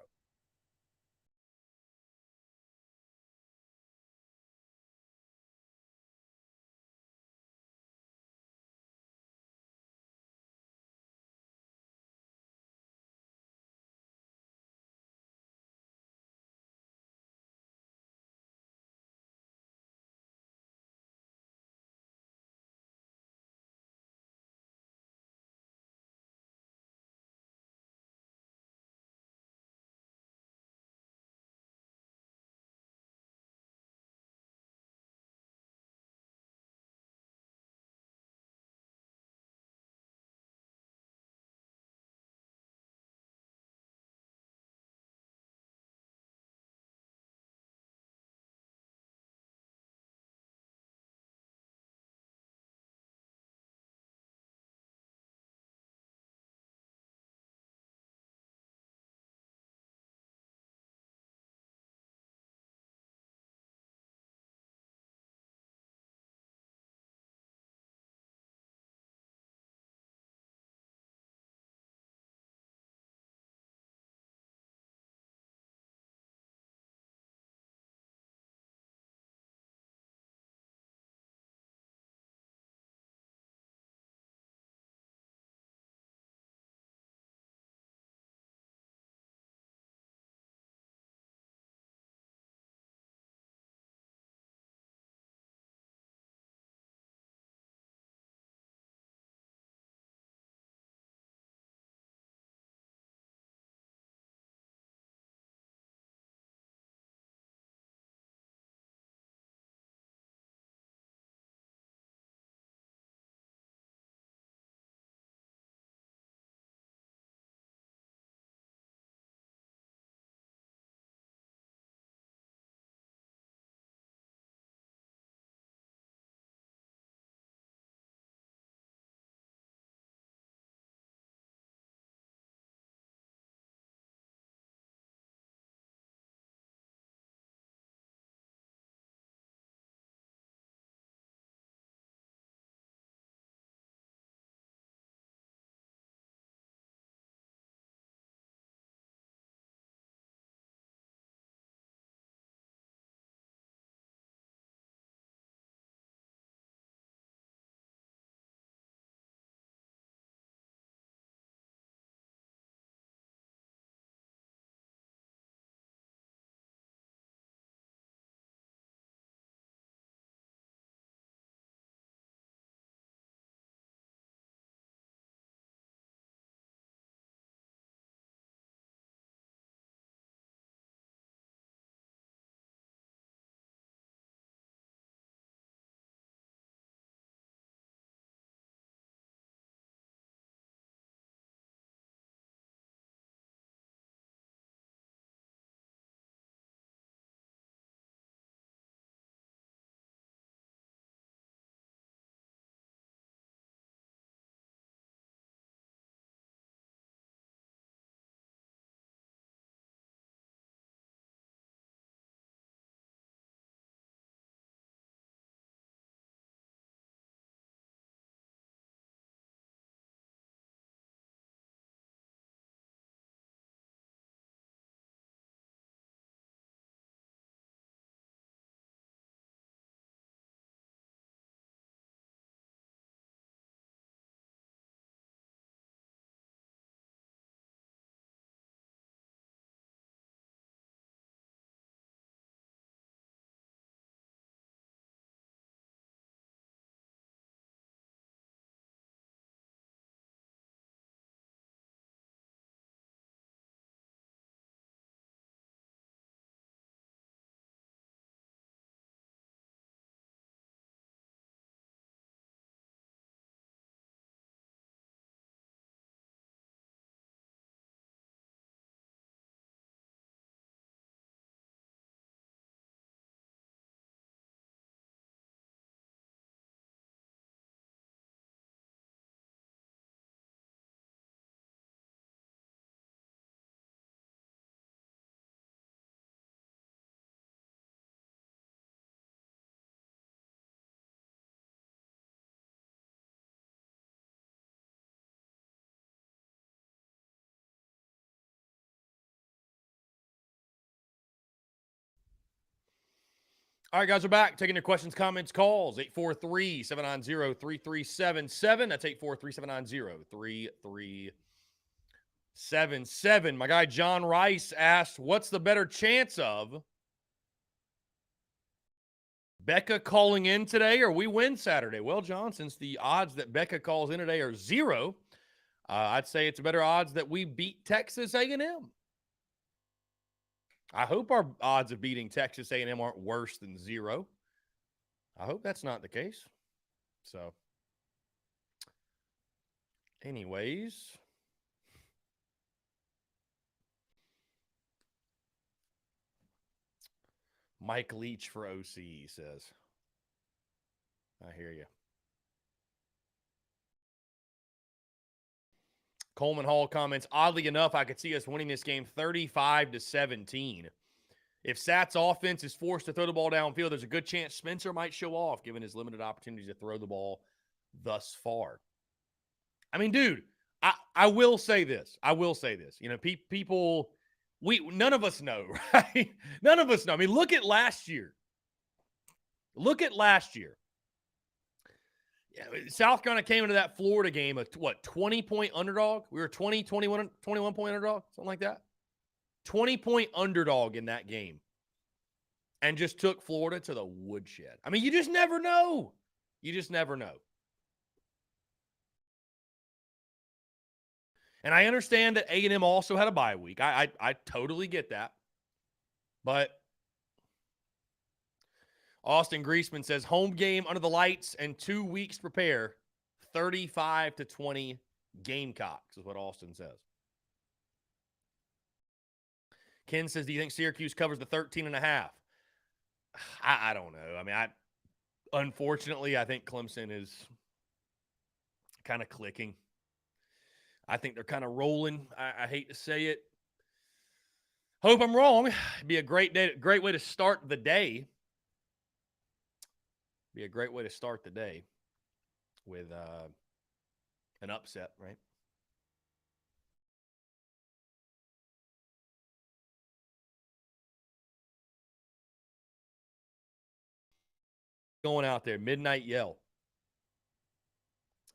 All right, guys, we're back. Taking your questions, comments, calls. 843-790-3377. That's 843-790-3377. My guy John Rice asked, what's the better chance of Becca calling in today or we win Saturday? Well, John, since the odds that Becca calls in today are 0, I'd say it's better odds that we beat Texas A&M. I hope our odds of beating Texas A&M aren't worse than 0. I hope that's not the case. So, anyways, Mike Leach for OC, he says. I hear you. Coleman Hall comments, oddly enough, I could see us winning this game 35-17. If Sat's offense is forced to throw the ball downfield, there's a good chance Spencer might show off, given his limited opportunities to throw the ball thus far. I mean, dude, I will say this. You know, people, none of us know, right? None of us know. I mean, look at last year. Yeah, South Carolina came into that Florida game, 20-point underdog? We were 21-point underdog, something like that. 20-point underdog in that game. And just took Florida to the woodshed. I mean, you just never know. And I understand that A&M also had a bye week. I totally get that. But Austin Griesman says, home game under the lights and 2 weeks to prepare. 35-20 Gamecocks is what Austin says. Ken says, do you think Syracuse covers the 13.5? I don't know. I mean, unfortunately, I think Clemson is kind of clicking. I think they're kind of rolling. I hate to say it. Hope I'm wrong. It'd be a great way to start the day. Be a great way to start the day with an upset, right? Going out there, midnight yell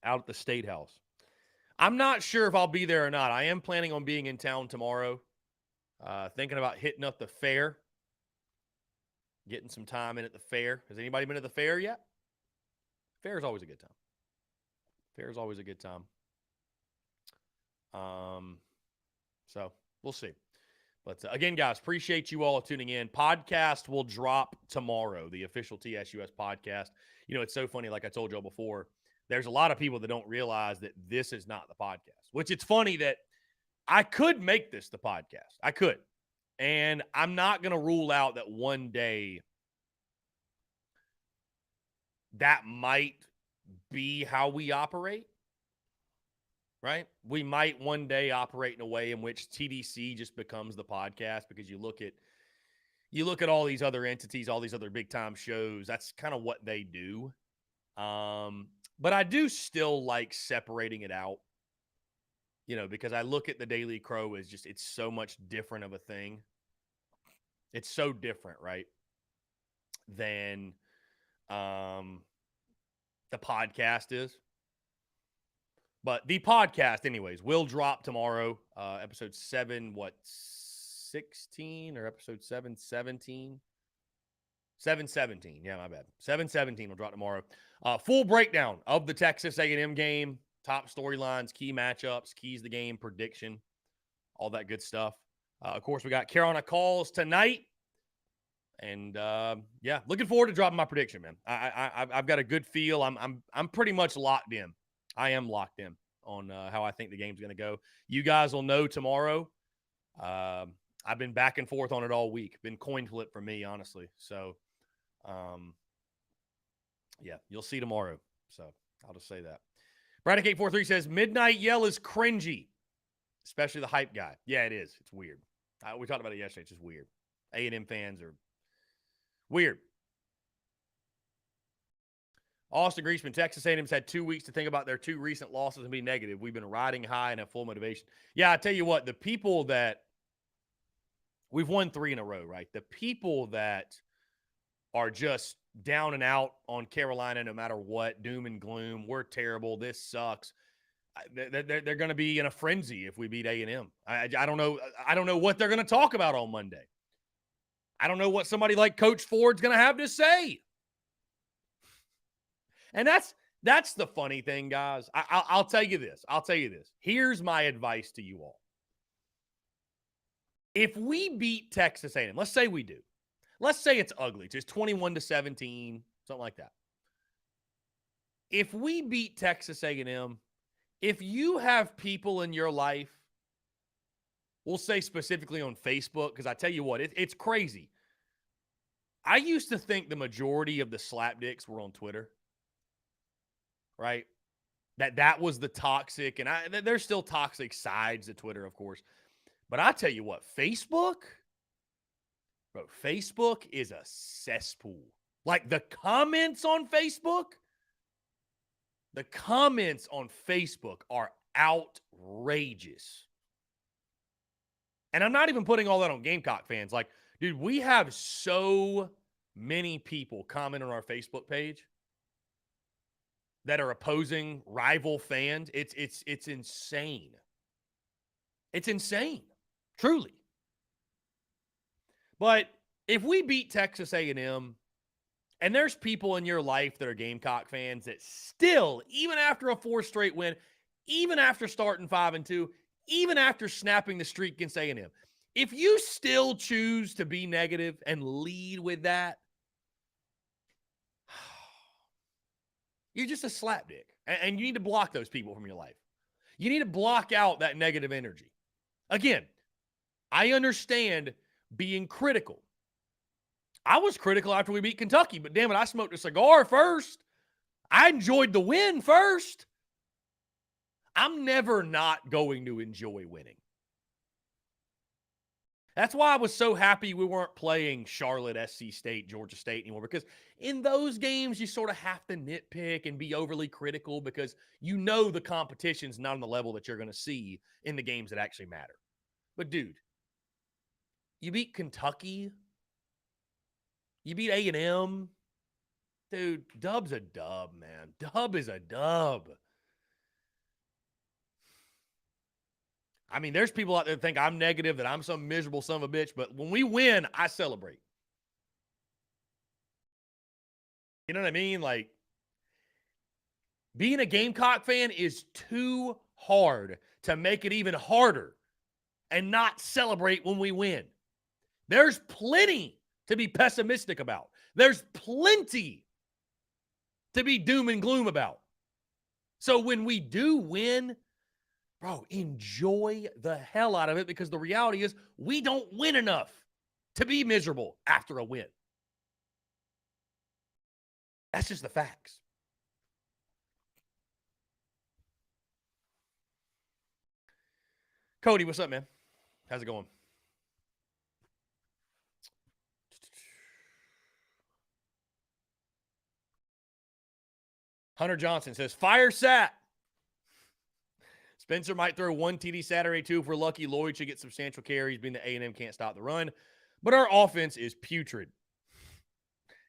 out at the State House. I'm not sure if I'll be there or not. I am planning on being in town tomorrow. Thinking about hitting up the fair. Getting some time in at the fair. Has anybody been to the fair yet? Fair is always a good time. So we'll see. But again, guys, appreciate you all tuning in. Podcast will drop tomorrow, the official TSUS podcast. You know, it's so funny, like I told y'all before, there's a lot of people that don't realize that this is not the podcast, which it's funny that I could make this the podcast. I could. And I'm not going to rule out that one day that might be how we operate, right? We might one day operate in a way in which TDC just becomes the podcast, because you look at all these other entities, all these other big time shows. That's kind of what they do. But I do still like separating it out, you know, because I look at the Daily Crow as just, it's so much different of a thing. It's so different, right, than the podcast is. But the podcast, anyways, will drop tomorrow. Episode 16 or episode 717? 717. Yeah, my bad. 717 will drop tomorrow. Full breakdown of the Texas A&M game, top storylines, key matchups, keys to the game, prediction, all that good stuff. Of course, we got Carolina calls tonight. And yeah, looking forward to dropping my prediction, man. I've got a good feel. I'm pretty much locked in. I am locked in on how I think the game's going to go. You guys will know tomorrow. I've been back and forth on it all week. Been coin flip for me, honestly. So, yeah, you'll see tomorrow. So I'll just say that. Braddock 843 says midnight yell is cringy, especially the hype guy. Yeah, it is. It's weird. We talked about it yesterday. It's just weird. A&M fans are weird. Austin Griesman, Texas A&M's had 2 weeks to think about their 2 recent losses and be negative. We've been riding high and have full motivation. Yeah, I tell you what, the people that we've won 3 in a row, right? The people that are just down and out on Carolina no matter what, doom and gloom. We're terrible. This sucks. They're going to be in a frenzy if we beat A&M. I don't know. I don't know what they're going to talk about on Monday. I don't know what somebody like Coach Ford's going to have to say. And that's the funny thing, guys. I'll tell you this. Here's my advice to you all. If we beat Texas A&M, let's say we do. Let's say it's ugly. It's 21-17, something like that. If we beat Texas A&M, if you have people in your life, we'll say specifically on Facebook, because I tell you what, it's crazy. I used to think the majority of the slapdicks were on Twitter, right? That was the toxic, and there's still toxic sides to Twitter, of course. But I tell you what, Facebook is a cesspool. Like the comments on Facebook are outrageous. And I'm not even putting all that on Gamecock fans. Like, dude, we have so many people comment on our Facebook page that are opposing rival fans. It's insane. It's insane, truly. But if we beat Texas A&M, and there's people in your life that are Gamecock fans that still, even after a 4 straight win, even after starting 5-2, even after snapping the streak against A&M, if you still choose to be negative and lead with that, you're just a slapdick. And you need to block those people from your life. You need to block out that negative energy. Again, I understand being critical. I was critical after we beat Kentucky, but damn it, I smoked a cigar first. I enjoyed the win first. I'm never not going to enjoy winning. That's why I was so happy we weren't playing Charlotte, SC State, Georgia State anymore, because in those games, you sort of have to nitpick and be overly critical because you know the competition's not on the level that you're going to see in the games that actually matter. But, dude, you beat Kentucky. You beat A&M. Dude, dub's a dub, man. Dub is a dub. I mean, there's people out there that think I'm negative, that I'm some miserable son of a bitch, but when we win, I celebrate. You know what I mean? Like, being a Gamecock fan is too hard to make it even harder and not celebrate when we win. There's plenty to be pessimistic about. There's plenty to be doom and gloom about. So when we do win, bro, enjoy the hell out of it, because the reality is we don't win enough to be miserable after a win. That's just the facts. Cody, what's up, man? How's it going? Hunter Johnson says, fire Sat. Spencer might throw one TD Saturday, too. If we're lucky, Lloyd should get substantial carries, being the A&M can't stop the run. But our offense is putrid.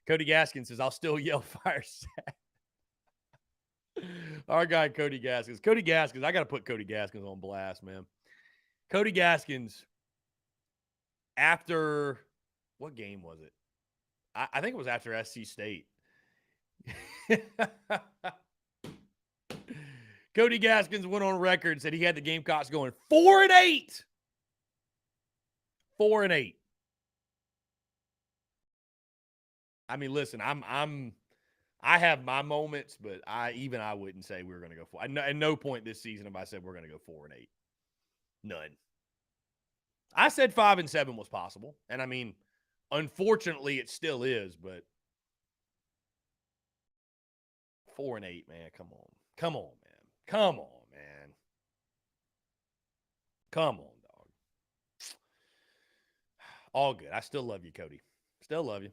Cody Gaskins says, I'll still yell fire Sat. Our guy, Cody Gaskins. Cody Gaskins, I got to put Cody Gaskins on blast, man. Cody Gaskins, after, what game was it? I think it was after SC State. Cody Gaskins went on record and said he had the Gamecocks going 4-8. 4-8. I mean, listen, I have my moments, but I wouldn't say we were going to go 4. At no point this season have I said we're going to go 4-8. None. I said 5-7 was possible, and I mean, unfortunately, it still is. But 4-8, man, come on, man. Come on, man. Come on, dog. All good. I still love you, Cody. Still love you.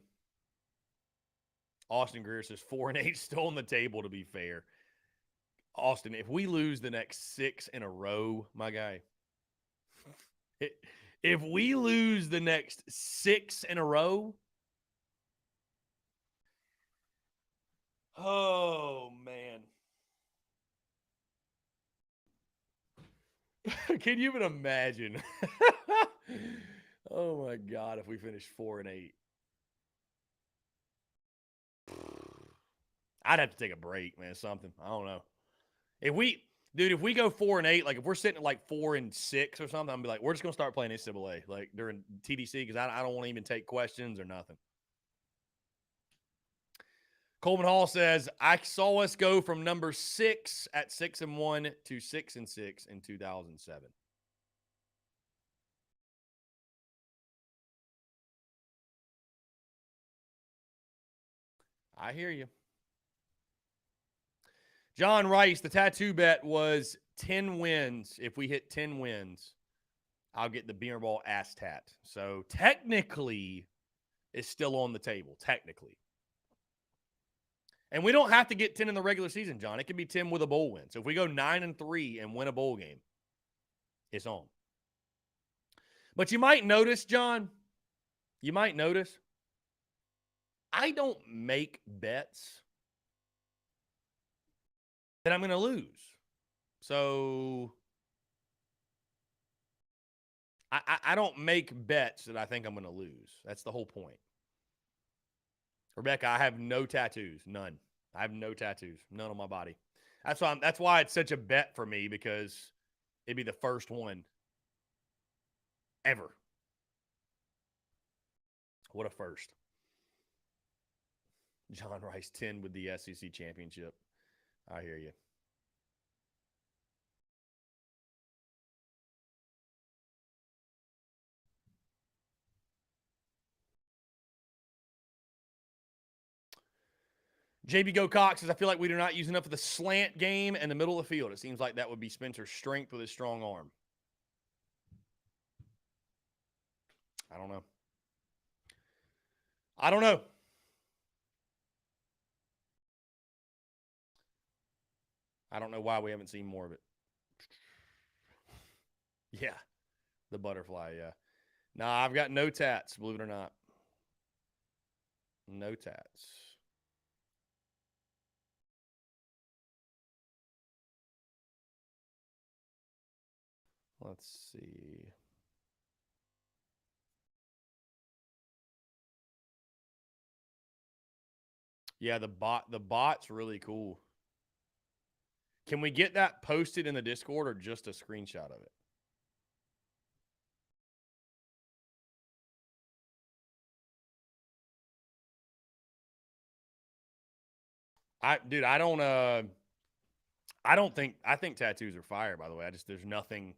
Austin Greer says 4-8 still on the table, to be fair. Austin, if we lose the next 6 in a row, my guy, if we lose the next 6 in a row, Oh, man. Can you even imagine? Oh, my God, if we finish 4-8. I'd have to take a break, man. Something. I don't know. If we, dude, if we go 4-8, like if we're sitting at like 4-6 or something, I'm be like, we're just gonna start playing NCAA like during TDC because I don't want to even take questions or nothing. Coleman Hall says, I saw us go from number 6 at 6-1 to 6-6 in 2007. I hear you. John Rice, the tattoo bet was 10 wins. If we hit 10 wins, I'll get the beer ball ass tat. So technically, it's still on the table. Technically. And we don't have to get 10 in the regular season, John. It can be 10 with a bowl win. So if we go 9-3 and win a bowl game, it's on. But you might notice, John, I don't make bets that I'm going to lose. So I don't make bets that I think I'm going to lose. That's the whole point. Rebecca, I have no tattoos. None. I have no tattoos. None on my body. That's why it's such a bet for me, because it'd be the first one ever. What a first. John Rice 10 with the SEC championship. I hear you. JB Go Cox says, I feel like we do not use enough of the slant game in the middle of the field. It seems like that would be Spencer's strength with his strong arm. I don't know. I don't know. I don't know why we haven't seen more of it. Yeah. The butterfly, yeah. Nah, I've got no tats, believe it or not. No tats. Let's see. Yeah, the bot's really cool. Can we get that posted in the Discord or just a screenshot of it? I think tattoos are fire, by the way. There's nothing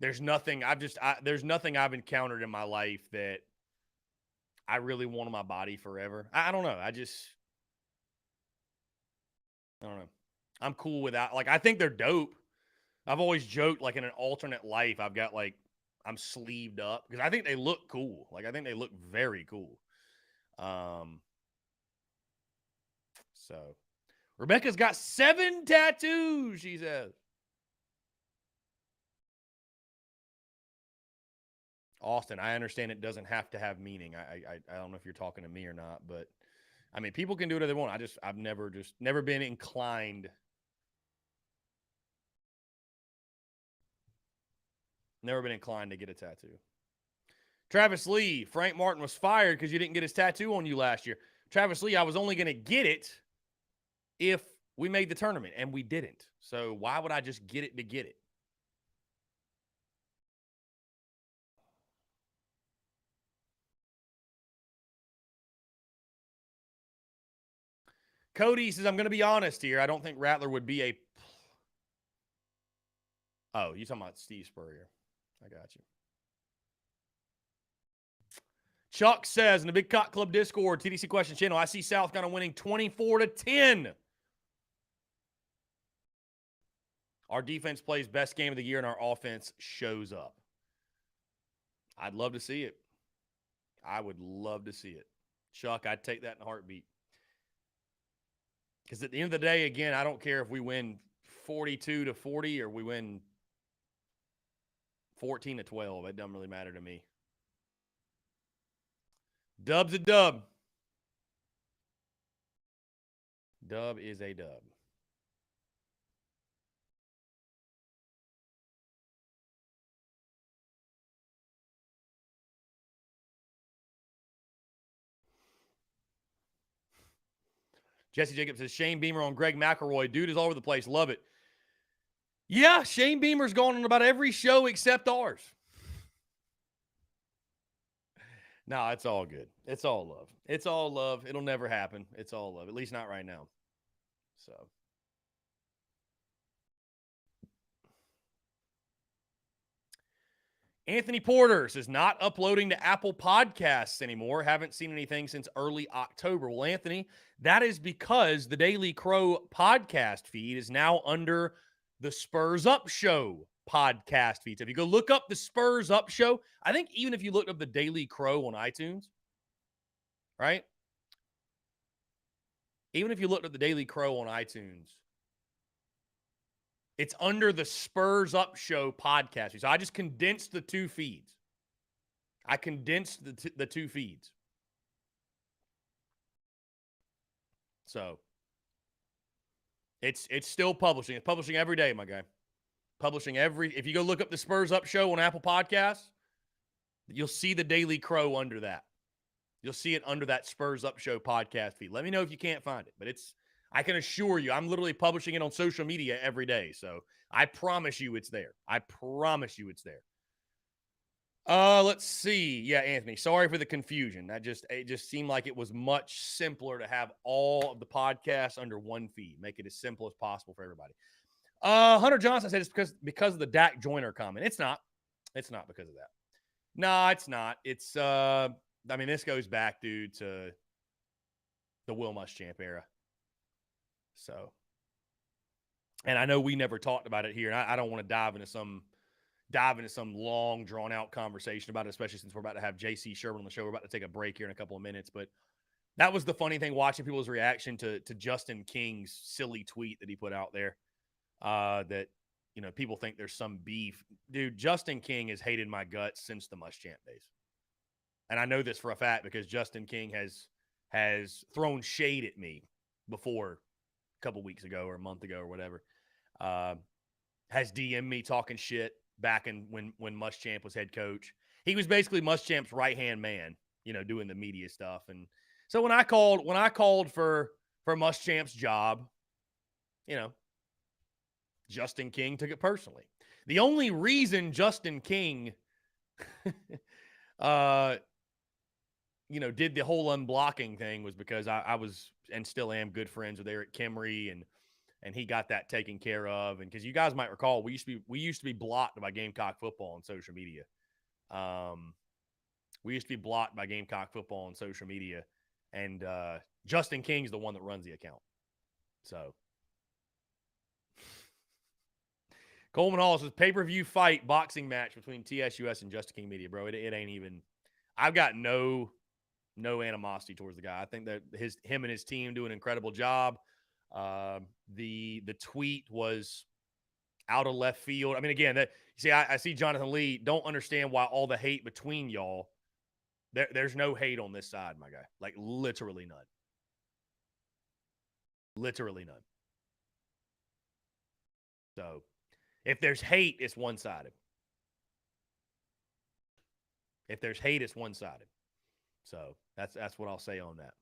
there's nothing I've encountered in my life that I really want on my body forever. I don't know. I don't know. I'm cool with that. Like, I think they're dope. I've always joked, like, in an alternate life, I've got, like, I'm sleeved up because I think they look cool. Like, I think they look very cool. So Rebecca's got 7 tattoos, she says. Austin, I understand it doesn't have to have meaning. I don't know if you're talking to me or not, but I mean, people can do whatever they want. I've never been inclined. Never been inclined to get a tattoo. Travis Lee, Frank Martin was fired because you didn't get his tattoo on you last year. Travis Lee, I was only going to get it if we made the tournament, and we didn't. So why would I just get it to get it? Cody says, I'm going to be honest here. I don't think Rattler would be a... Oh, you talking about Steve Spurrier. I got you. Chuck says in the Big Cock Club Discord, TDC Question Channel, I see South Carolina winning 24-10. Our defense plays best game of the year, and our offense shows up. I'd love to see it. I would love to see it. Chuck, I'd take that in a heartbeat. Because at the end of the day, again, I don't care if we win 42-40 or we win 14-12. It doesn't really matter to me. Dub's a dub. Dub is a dub. Jesse Jacobs says Shane Beamer on Greg McElroy. Dude is all over the place. Love it. Yeah, Shane Beamer's gone on about every show except ours. No, it's all good. It's all love. It's all love. It'll never happen. It's all love. At least not right now. So. Anthony Porter says not uploading to Apple Podcasts anymore. Haven't seen anything since early October. Well, Anthony, that is because the Daily Crow podcast feed is now under the Spurs Up Show podcast feed. So if you go look up the Spurs Up Show, I think even if you looked up the Daily Crow on iTunes, right? Even if you looked up the Daily Crow on iTunes, it's under the Spurs Up Show podcast. So I just condensed the two feeds. I condensed the two feeds. So it's still publishing. It's publishing every day, my guy. Publishing if you go look up the Spurs Up Show on Apple Podcasts, you'll see the Daily Crow under that. You'll see it under that Spurs Up Show podcast feed. Let me know if you can't find it, but I can assure you, I'm literally publishing it on social media every day. So I promise you it's there. I promise you it's there. Let's see. Yeah, Anthony, sorry for the confusion. It just seemed like it was much simpler to have all of the podcasts under one feed. Make it as simple as possible for everybody. Hunter Johnson said it's because of the Dak Joyner comment. It's not. It's not because of that. No, it's not. It's this goes back, dude, to the Will Muschamp era. So, and I know we never talked about it here, and I don't want to dive into some long, drawn-out conversation about it, especially since we're about to have J.C. Sherbert on the show. We're about to take a break here in a couple of minutes, but that was the funny thing, watching people's reaction to Justin King's silly tweet that he put out there, that, people think there's some beef. Dude, Justin King has hated my guts since the Muschamp days. And I know this for a fact because Justin King has thrown shade at me before, couple weeks ago or a month ago or whatever, has DM'd me talking shit back when Muschamp was head coach. He was basically Muschamp's right-hand man, doing the media stuff. And so when I called for Muschamp's job, Justin King took it personally. The only reason Justin King did the whole unblocking thing was because I was and still am good friends with Eric Kimry, and he got that taken care of. And because you guys might recall, we used to be blocked by Gamecock football on social media. We used to be blocked by Gamecock football on social media, and Justin King's the one that runs the account. So Coleman Hall says pay-per-view fight boxing match between TSUS and Justin King Media, bro. It ain't even. I've got no animosity towards the guy. I think that him and his team do an incredible job. The tweet was out of left field. I mean, again, I see Jonathan Lee. Don't understand why all the hate between y'all. There's no hate on this side, my guy. Like literally none. Literally none. So if there's hate, it's one-sided. If there's hate, it's one-sided. So that's what I'll say on that.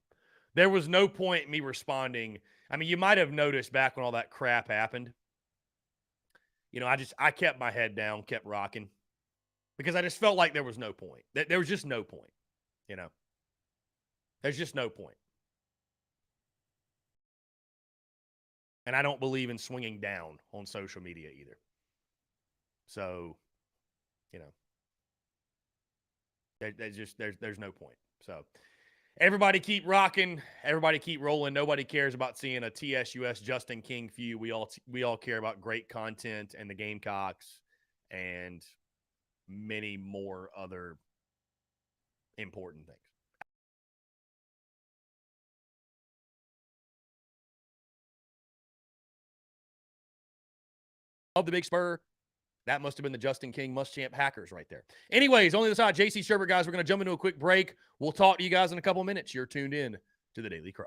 There was no point in me responding. I mean, you might have noticed back when all that crap happened, I kept my head down, kept rocking, because I just felt like there was no point. There was just no point, There's just no point. And I don't believe in swinging down on social media either. So, there's no point. So everybody keep rocking. Everybody keep rolling. Nobody cares about seeing a TSUS Justin King feud. We all care about great content and the Gamecocks and many more other important things. Of the Big Spur. That must have been the Justin King Muschamp hackers right there. Anyways, on the other side, J.C. Sherbert, guys, we're going to jump into a quick break. We'll talk to you guys in a couple minutes. You're tuned in to the Daily Crow.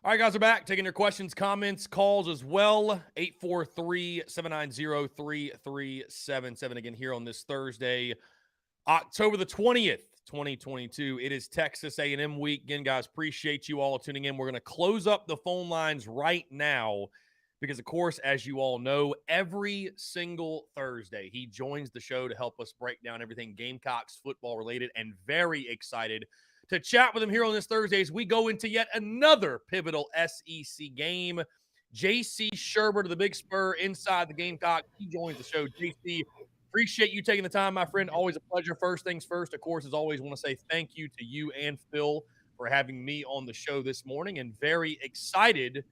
All right, guys, we're back. Taking your questions, comments, calls as well. 843-790-3377. Again, here on this Thursday, October the 20th, 2022. It is Texas A&M week. Again, guys, appreciate you all tuning in. We're going to close up the phone lines right now because, of course, as you all know, every single Thursday, he joins the show to help us break down everything Gamecocks football related, and very excited to chat with him here on this Thursday as we go into yet another pivotal SEC game. JC Sherbert of the Big Spur inside the Gamecock. He joins the show. JC, appreciate you taking the time, my friend. Always a pleasure. First things first, of course, as always, want to say thank you to you and Phil for having me on the show this morning, and very excited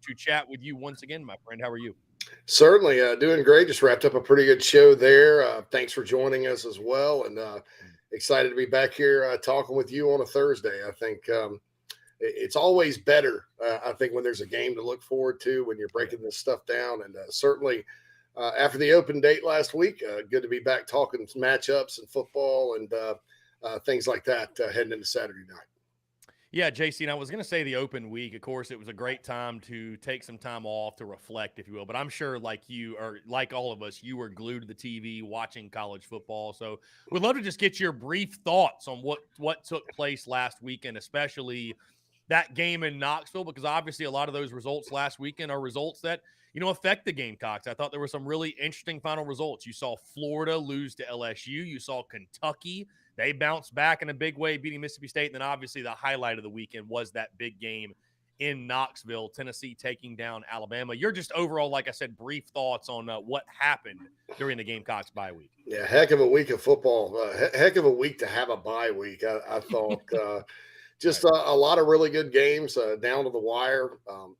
to chat with you once again, my friend. How are you? Certainly, doing great. Just wrapped up a pretty good show there. Thanks for joining us as well, and excited to be back here talking with you on a Thursday. I think it's always better, I think, when there's a game to look forward to, when you're breaking this stuff down. And certainly after the open date last week, good to be back talking some matchups and football and things like that heading into Saturday night. Yeah, JC, and I was going to say the open week. Of course, it was a great time to take some time off to reflect, if you will. But I'm sure, like you, or like all of us, you were glued to the TV watching college football. So we'd love to just get your brief thoughts on what took place last weekend, especially that game in Knoxville, because obviously a lot of those results last weekend are results that, affect the Gamecocks. I thought there were some really interesting final results. You saw Florida lose to LSU. You saw Kentucky. They bounced back in a big way, beating Mississippi State. And then obviously the highlight of the weekend was that big game in Knoxville, Tennessee taking down Alabama. You're just overall, like I said, brief thoughts on what happened during the Gamecocks bye week. Yeah, heck of a week of football. Heck of a week to have a bye week. I thought just Right. a lot of really good games down to the wire.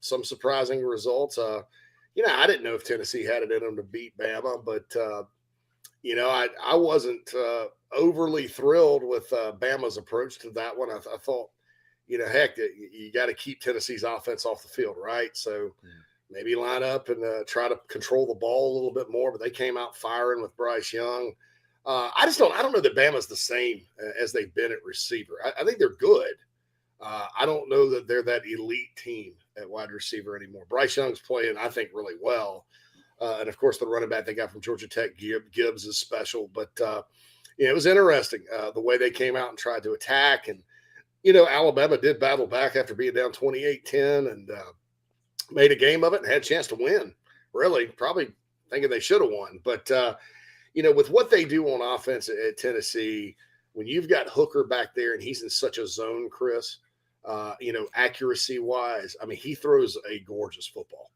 Some surprising results. I didn't know if Tennessee had it in them to beat Bama, but I wasn't overly thrilled with Bama's approach to that one. I thought, heck, you got to keep Tennessee's offense off the field, right? So maybe line up and try to control the ball a little bit more. But they came out firing with Bryce Young. I don't know that Bama's the same as they've been at receiver. I think they're good. I don't know that they're that elite team at wide receiver anymore. Bryce Young's playing, I think, really well. And, of course, the running back they got from Georgia Tech, Gibbs, is special. But, it was interesting the way they came out and tried to attack. And, Alabama did battle back after being down 28-10 and made a game of it and had a chance to win, really, probably thinking they should have won. But, with what they do on offense at Tennessee, when you've got Hooker back there and he's in such a zone, Chris, accuracy-wise, I mean, he throws a gorgeous football.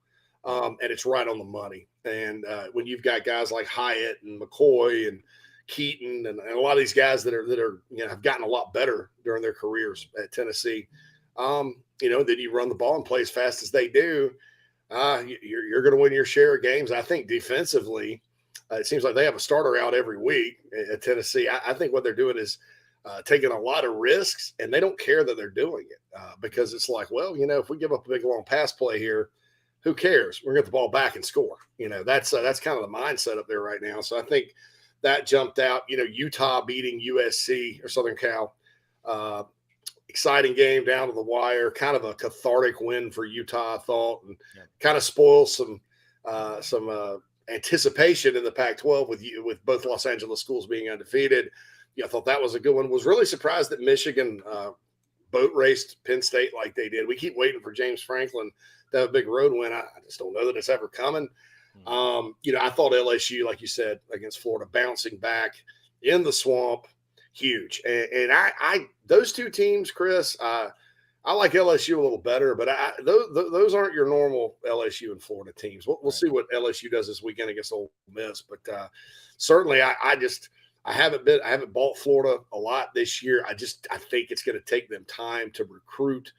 And it's right on the money. And when you've got guys like Hyatt and McCoy and Keaton and a lot of these guys that are have gotten a lot better during their careers at Tennessee, then you run the ball and play as fast as they do, you're going to win your share of games. I think defensively, it seems like they have a starter out every week at Tennessee. I think what they're doing is taking a lot of risks, and they don't care that they're doing it because it's like, well, if we give up a big long pass play here, who cares? We're going to get the ball back and score. That's kind of the mindset up there right now. So I think that jumped out. Utah beating USC or Southern Cal. Exciting game down to the wire. Kind of a cathartic win for Utah, I thought, and kind of spoils some anticipation in the Pac-12 with both Los Angeles schools being undefeated. I thought that was a good one. Was really surprised that Michigan boat raced Penn State like they did. We keep waiting for James Franklin to have a big road win. I just don't know that it's ever coming. I thought LSU, like you said, against Florida, bouncing back in the swamp, huge. And I those two teams, Chris, I like LSU a little better, but those aren't your normal LSU and Florida teams. We'll see what LSU does this weekend against Ole Miss, but certainly I haven't bought Florida a lot this year. I think it's going to take them time to recruit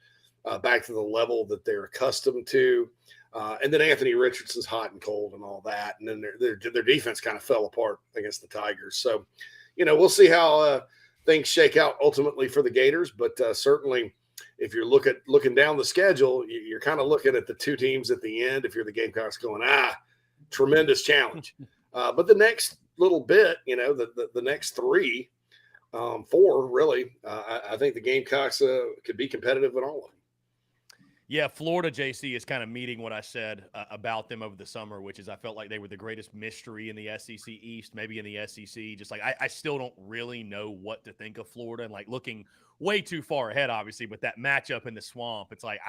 back to the level that they're accustomed to. And then Anthony Richardson's hot and cold and all that. And then their defense kind of fell apart against the Tigers. So, we'll see how things shake out ultimately for the Gators. But certainly if you're looking down the schedule, you're kind of looking at the two teams at the end. If you're the Gamecocks going, tremendous challenge. But the next little bit, the next 4 really, I think the Gamecocks could be competitive in all of them. Yeah, Florida, JC, is kind of meeting what I said about them over the summer, which is I felt like they were the greatest mystery in the SEC East, maybe in the SEC. Just like I still don't really know what to think of Florida, and like looking way too far ahead, obviously, but that matchup in the Swamp, it's like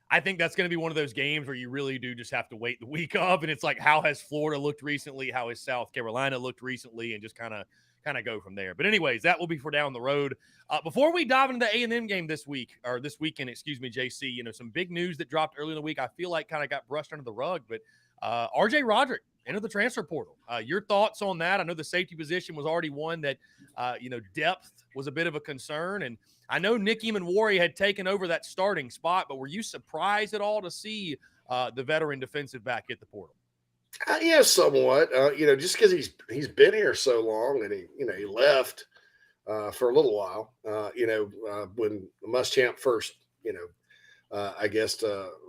I think that's going to be one of those games where you really do just have to wait the week of, and it's like, how has Florida looked recently? How has South Carolina looked recently? And just kind of go from there. But anyways, that will be for down the road. Before we dive into the A&M game this weekend, excuse me, JC, some big news that dropped early in the week. I feel like kind of got brushed under the rug, but RJ Roderick entered the transfer portal. Your thoughts on that? I know the safety position was already one that, depth was a bit of a concern, and I know Nick Eamon-Warry had taken over that starting spot, but were you surprised at all to see the veteran defensive back hit the portal? Yeah, somewhat. Just because he's been here so long, and he left for a little while. When Muschamp first, I guess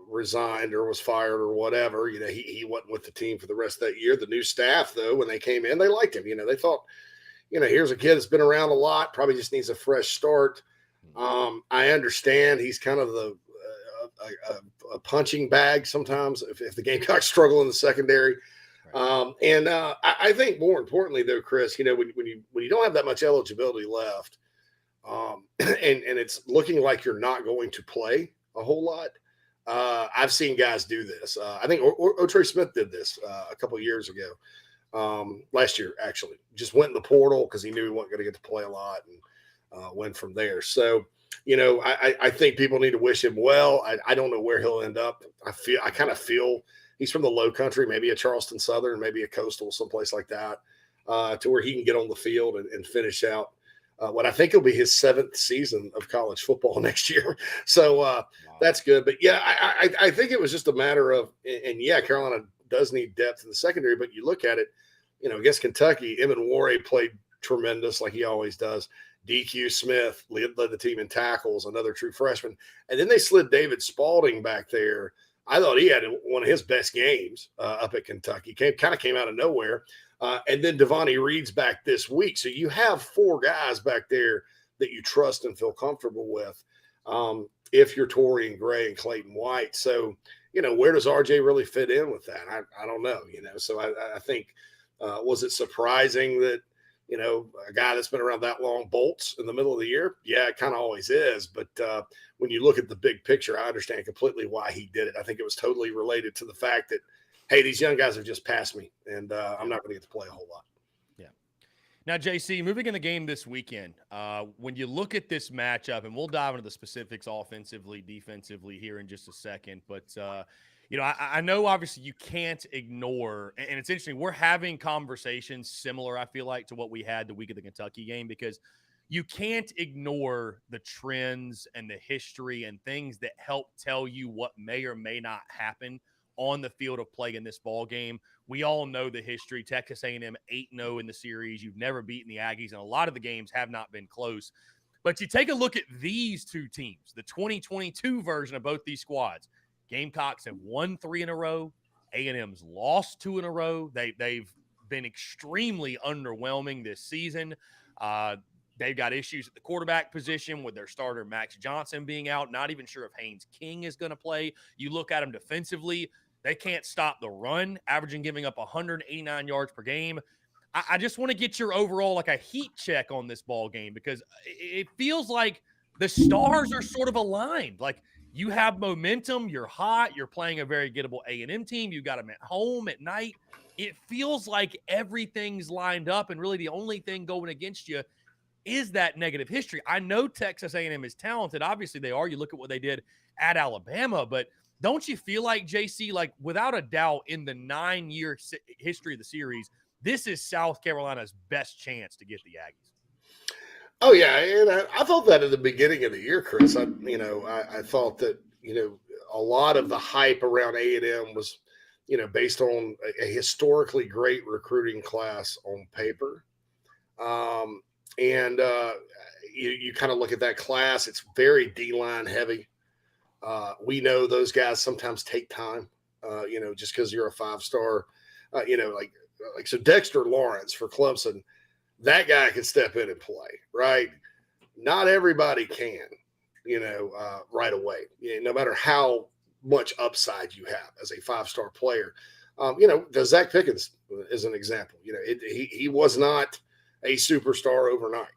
resigned or was fired or whatever. He wasn't with the team for the rest of that year. The new staff, though, when they came in, they liked him. They thought, here's a kid that's been around a lot, probably just needs a fresh start. I understand he's kind of a punching bag sometimes if the Gamecocks struggle in the secondary. Right. I think more importantly, though, Chris, when you don't have that much eligibility left, and it's looking like you're not going to play a whole lot. I've seen guys do this. I think Otrey Smith did this a couple of years ago. Last year, actually, just went in the portal because he knew he wasn't going to get to play a lot, and went from there. So, I think people need to wish him well. I don't know where he'll end up. I kind of feel he's from the Low Country, maybe a Charleston Southern, maybe a Coastal, someplace like that, to where he can get on the field and finish out what I think will be his 7th season of college football next year. So wow. That's good. But yeah, I think it was just a matter of, and yeah, Carolina does need depth in the secondary, but you look at it, against Kentucky, Eamon-Warry played tremendous like he always does. DQ Smith led the team in tackles, another true freshman. And then they slid David Spalding back there. I thought he had one of his best games up at Kentucky. Kind of came out of nowhere. And then Devontae Reed's back this week. So you have 4 guys back there that you trust and feel comfortable with if you're Torian Gray and Clayton White. So, where does RJ really fit in with that? I don't know, So I think, was it surprising that, a guy that's been around that long bolts in the middle of the year? Yeah, it kind of always is. But when you look at the big picture, I understand completely why he did it. I think it was totally related to the fact that, hey, these young guys have just passed me, and I'm not going to get to play a whole lot. Yeah. Now, JC, moving in the game this weekend, when you look at this matchup, and we'll dive into the specifics offensively, defensively here in just a second, but I know obviously you can't ignore, and it's interesting, we're having conversations similar, I feel like, to what we had the week of the Kentucky game, because you can't ignore the trends and the history and things that help tell you what may or may not happen on the field of play in this ball game. We all know the history. Texas A&M 8-0 in the series. You've never beaten the Aggies, and a lot of the games have not been close. But you take a look at these two teams, the 2022 version of both these squads. Gamecocks have won 3 in a row. A&M's lost 2 in a row. They've been extremely underwhelming this season. They've got issues at the quarterback position with their starter Max Johnson being out. Not even sure if Haynes King is going to play. You look at them defensively, they can't stop the run, averaging giving up 189 yards per game. I just want to get your overall like a heat check on this ball game, because it feels like the stars are sort of aligned. Like, you have momentum, you're hot, you're playing a very gettable A&M team, you got them at home at night. It feels like everything's lined up, and really the only thing going against you is that negative history. I know Texas A&M is talented. Obviously they are. You look at what they did at Alabama, but don't you feel like, JC, like without a doubt in the 9-year history of the series, this is South Carolina's best chance to get the Aggies? Oh yeah, and I thought that at the beginning of the year, Chris. I thought that a lot of the hype around A&M was based on a historically great recruiting class on paper, and you kind of look at that class. It's very D-line heavy. We know those guys sometimes take time. Just because you're a 5-star, so Dexter Lawrence for Clemson. That guy can step in and play, right? Not everybody can. right away. No matter how much upside you have as a 5-star player. The Zach Pickens is an example. He was not a superstar overnight.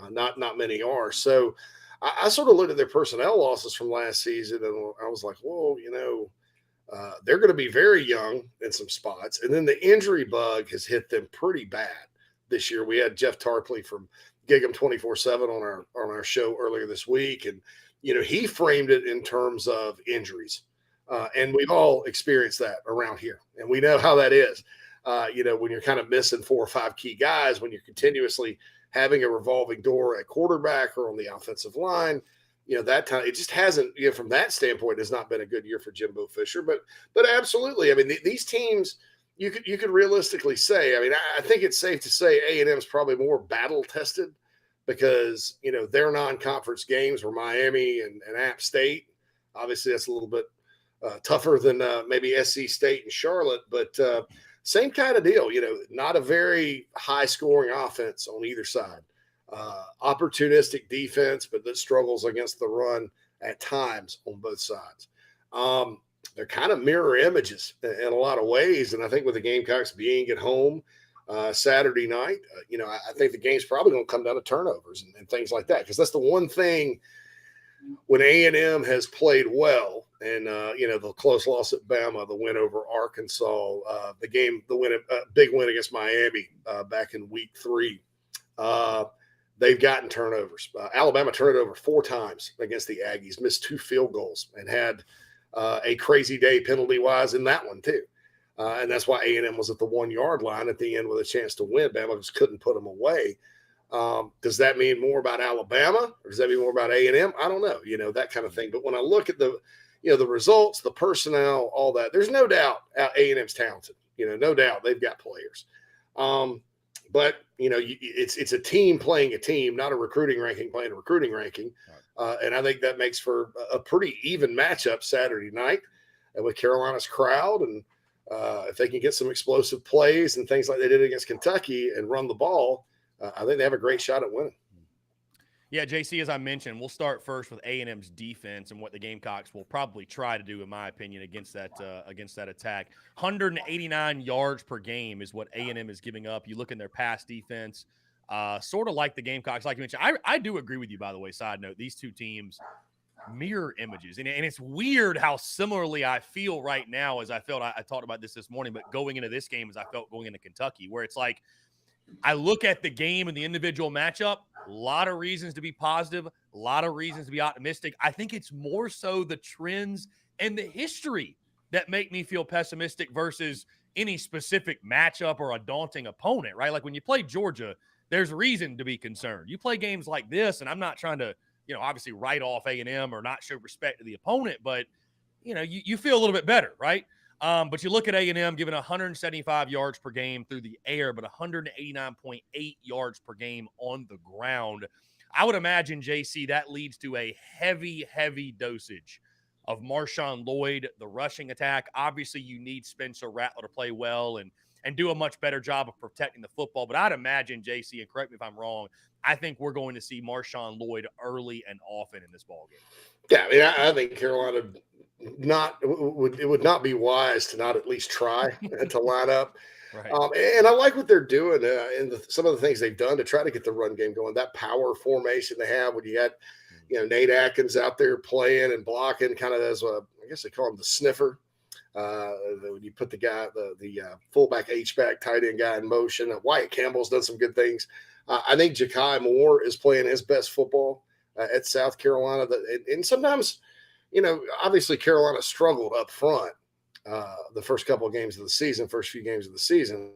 Not many are. So I sort of looked at their personnel losses from last season, and I was like, whoa, they're going to be very young in some spots. And then the injury bug has hit them pretty bad this year. We had Jeff Tarpley from Gig'em 24/7 on our show earlier this week, and he framed it in terms of injuries, and we've all experienced that around here, and we know how that is. When you're kind of missing 4 or 5 key guys, when you're continuously having a revolving door at quarterback or on the offensive line, that time it just hasn't. From that standpoint, has not been a good year for Jimbo Fisher. But absolutely, I mean, these teams. You could realistically say, I mean, I think it's safe to say A&M is probably more battle tested because, their non-conference games were Miami and App State. Obviously, that's a little bit tougher than maybe SC State and Charlotte, but same kind of deal, not a very high-scoring offense on either side. Opportunistic defense, but that struggles against the run at times on both sides. They're kind of mirror images in a lot of ways. And I think with the Gamecocks being at home Saturday night, I think the game's probably going to come down to turnovers and things like that. Because that's the one thing when A&M has played well and, the close loss at Bama, the win over Arkansas, big win against Miami back in week 3, they've gotten turnovers. Alabama turned it over 4 times against the Aggies, missed 2 field goals and had a crazy day penalty-wise in that one too. And that's why A&M was at the 1-yard line at the end with a chance to win. Bama just couldn't put them away. Does that mean more about Alabama or does that mean more about A&M? I don't know, that kind of thing. But when I look at the results, the personnel, all that, there's no doubt A&M's talented. No doubt they've got players. But, it's a team playing a team, not a recruiting ranking playing a recruiting ranking. And I think that makes for a pretty even matchup Saturday night with Carolina's crowd. And if they can get some explosive plays and things like they did against Kentucky and run the ball, I think they have a great shot at winning. Yeah, JC, as I mentioned, we'll start first with A&M's defense and what the Gamecocks will probably try to do, in my opinion, against that attack. 189 yards per game is what A&M is giving up. You look in their pass defense, sort of like the Gamecocks, like you mentioned. I do agree with you, by the way. Side note, these two teams mirror images, and it's weird how similarly I feel right now as I felt. I talked about this morning, but going into this game as I felt going into Kentucky, where it's like I look at the game and the individual matchup, a lot of reasons to be positive, a lot of reasons to be optimistic. I think it's more so the trends and the history that make me feel pessimistic versus any specific matchup or a daunting opponent, right? Like when you play Georgia, there's reason to be concerned. You play games like this, and I'm not trying to, obviously write off A&M or not show respect to the opponent, but, you feel a little bit better, right? But you look at A&M giving 175 yards per game through the air, but 189.8 yards per game on the ground. I would imagine, JC, that leads to a heavy, heavy dosage of Marshawn Lloyd, the rushing attack. Obviously, you need Spencer Rattler to play well and do a much better job of protecting the football. But I'd imagine, JC, and correct me if I'm wrong, I think we're going to see Marshawn Lloyd early and often in this ballgame. Yeah, I mean, I think Carolina it would not be wise to not at least try to line up. Right. And I like what they're doing and some of the things they've done to try to get the run game going. That power formation they have when you got, Nate Atkins out there playing and blocking, kind of as I guess they call him the sniffer. When you put the guy, the fullback H-back tight end guy in motion. Wyatt Campbell's done some good things. I think Ja'Kai Moore is playing his best football at South Carolina. And sometimes, obviously Carolina struggled up front the first couple of games of the season, first few games of the season.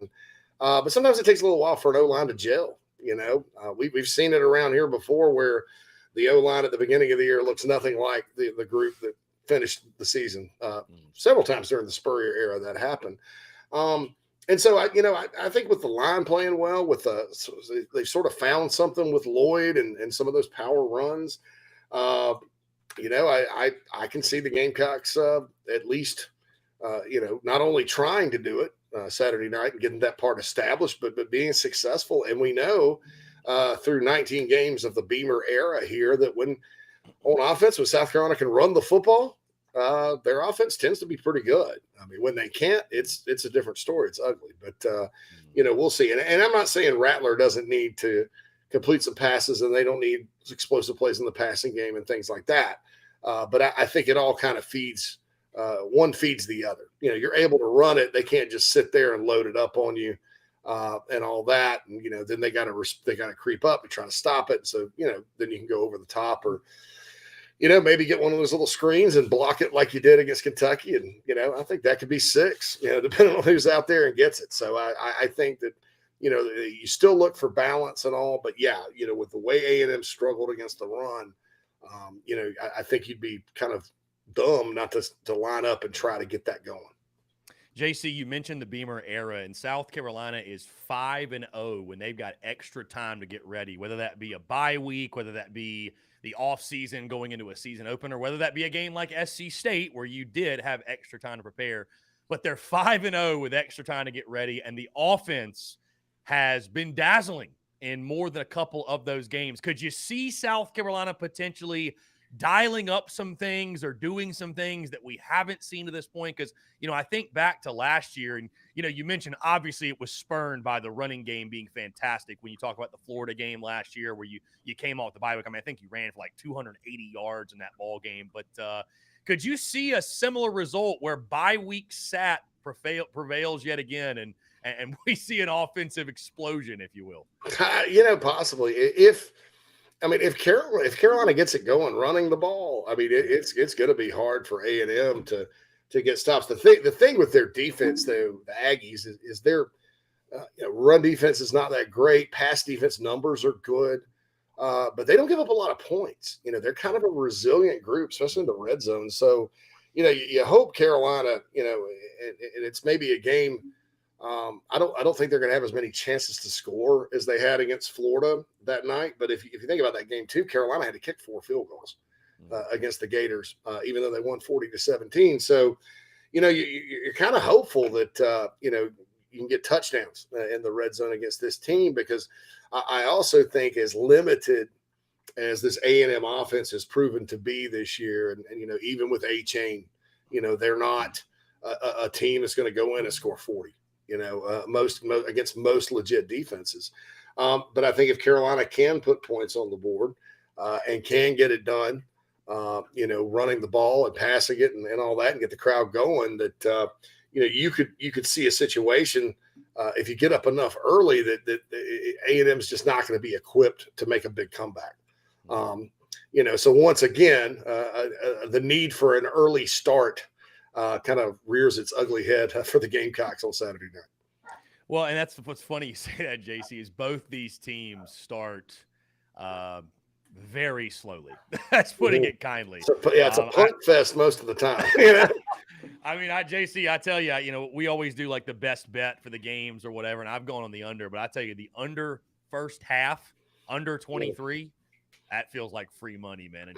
But sometimes it takes a little while for an O-line to gel. We've seen it around here before where the O-line at the beginning of the year looks nothing like the group that finished the season. Several times during the Spurrier era that happened. And so I think with the line playing well, they sort of found something with Lloyd and some of those power runs. I can see the Gamecocks at least, not only trying to do it Saturday night and getting that part established, but being successful. And we know through 19 games of the Beamer era here that when on offense, when South Carolina can run the football, their offense tends to be pretty good. I mean, when they can't, it's a different story. It's ugly, but we'll see. And I'm not saying Rattler doesn't need to complete some passes, and they don't need explosive plays in the passing game and things like that. But I think it all kind of feeds. One feeds the other. You're able to run it. They can't just sit there and load it up on you and all that. And then they got to creep up and try to stop it. So then you can go over the top, or maybe get one of those little screens and block it like you did against Kentucky. And I think that could be 6. Depending on who's out there and gets it. So I think that you still look for balance and all, but with the way A&M struggled against the run, I think you'd be kind of dumb not to line up and try to get that going. JC, you mentioned the Beamer era, and South Carolina is 5-0 when they've got extra time to get ready, whether that be a bye week, whether that be the offseason going into a season opener, whether that be a game like SC State where you did have extra time to prepare. But they're 5-0 with extra time to get ready, and the offense has been dazzling in more than a couple of those games. Could you see South Carolina potentially dialing up some things or doing some things that we haven't seen to this point? Because, I think back to last year, and, you mentioned obviously it was spurned by the running game being fantastic. When you talk about the Florida game last year where you came off the bye week, I think you ran for like 280 yards in that ball game. But could you see a similar result where bye week sat prevails yet again, and we see an offensive explosion, if you will? Possibly. If Carolina gets it going, running the ball, it's going to be hard for A&M to get stops. The thing with their defense, though, the Aggies, is their run defense is not that great. Pass defense numbers are good, but they don't give up a lot of points. They're kind of a resilient group, especially in the red zone. So, you hope Carolina, and it's maybe a game. I don't think they're going to have as many chances to score as they had against Florida that night. But if you think about that game too, Carolina had to kick 4 field goals against the Gators, even though they won 40-17. So, you're kind of hopeful that you can get touchdowns in the red zone against this team, because I also think as limited as this A&M offense has proven to be this year, and even with A-Chain, they're not a team that's going to go in and score 40. Most against most legit defenses. But I think if Carolina can put points on the board and can get it done, running the ball and passing it and all that, and get the crowd going, that you could see a situation if you get up enough early that A&M is just not going to be equipped to make a big comeback. So once again, the need for an early start kind of rears its ugly head for the Gamecocks on Saturday night. Well, and that's what's funny you say that, JC, is both these teams start very slowly. That's putting it kindly. So, it's a punt fest most of the time. JC, I tell you, we always do like the best bet for the games or whatever, and I've gone on the under, but I tell you, the under first half, under 23, that feels like free money, man.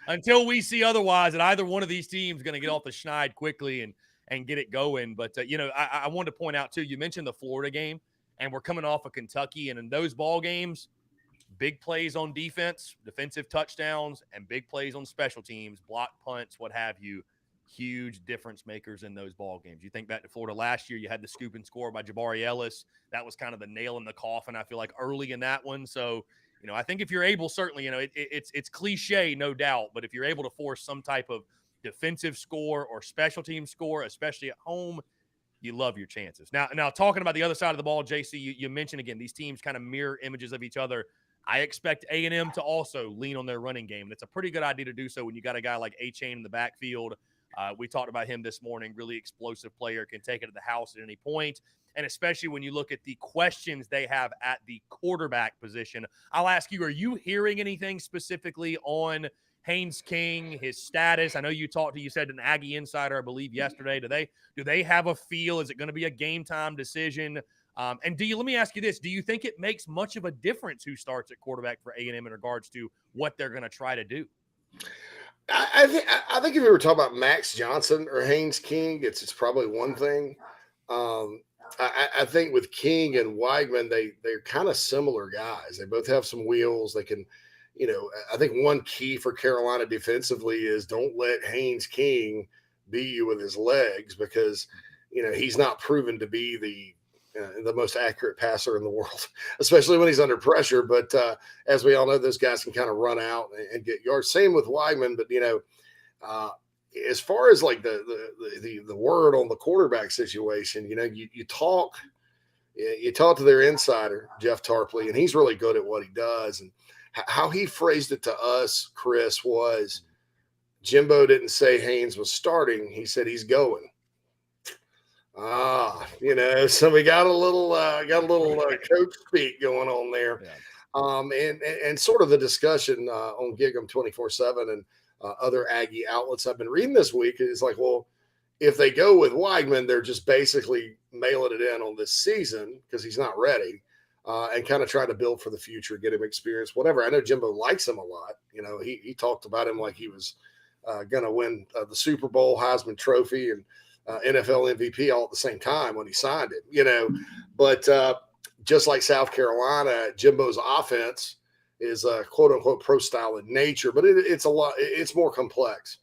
Until we see otherwise, and either one of these teams going to get off the schneid quickly and get it going. But, I wanted to point out, too, you mentioned the Florida game, and we're coming off of Kentucky. And in those ball games, big plays on defense, defensive touchdowns, and big plays on special teams, block punts, what have you, huge difference makers in those ball games. You think back to Florida last year, you had the scoop and score by Jabari Ellis. That was kind of the nail in the coffin, I feel like, early in that one. So, I think if you're able, certainly, it's cliche, no doubt, but if you're able to force some type of defensive score or special team score, especially at home, you love your chances. Now talking about the other side of the ball, JC, you mentioned again, these teams kind of mirror images of each other. I expect A&M to also lean on their running game. That's a pretty good idea to do so when you got a guy like A-Chain in the backfield. We talked about him this morning, really explosive player, can take it to the house at any point. And especially when you look at the questions they have at the quarterback position. I'll ask you, are you hearing anything specifically on Haynes King, his status? I know you said an Aggie insider, I believe, yesterday. Do they have a feel? Is it going to be a game time decision? And let me ask you this. Do you think it makes much of a difference who starts at quarterback for A&M in regards to what they're going to try to do? I think if we were talking about Max Johnson or Haynes King, it's probably one thing. I think with King and Weigman, they're kind of similar guys. They both have some wheels. They can, I think one key for Carolina defensively is don't let Haynes King beat you with his legs, because he's not proven to be the most accurate passer in the world, especially when he's under pressure. But as we all know, those guys can kind of run out and get yards. Same with Weigman, but as far as like the word on the quarterback situation, you talk to their insider Jeff Tarpley, and he's really good at what he does. And how he phrased it to us, Chris, was Jimbo didn't say Haynes was starting; he said he's going. So we got a little coach speak going on there. Yeah. And sort of the discussion on Gig'em 24/7 and other Aggie outlets I've been reading this week is like, well, if they go with Weigman, they're just basically mailing it in on this season because he's not ready, and kind of try to build for the future, get him experience, whatever. I know Jimbo likes him a lot. He talked about him like he was going to win the Super Bowl, Heisman Trophy, and NFL MVP all at the same time when he signed it, but just like South Carolina, Jimbo's offense is quote unquote pro style in nature, but it's more complex.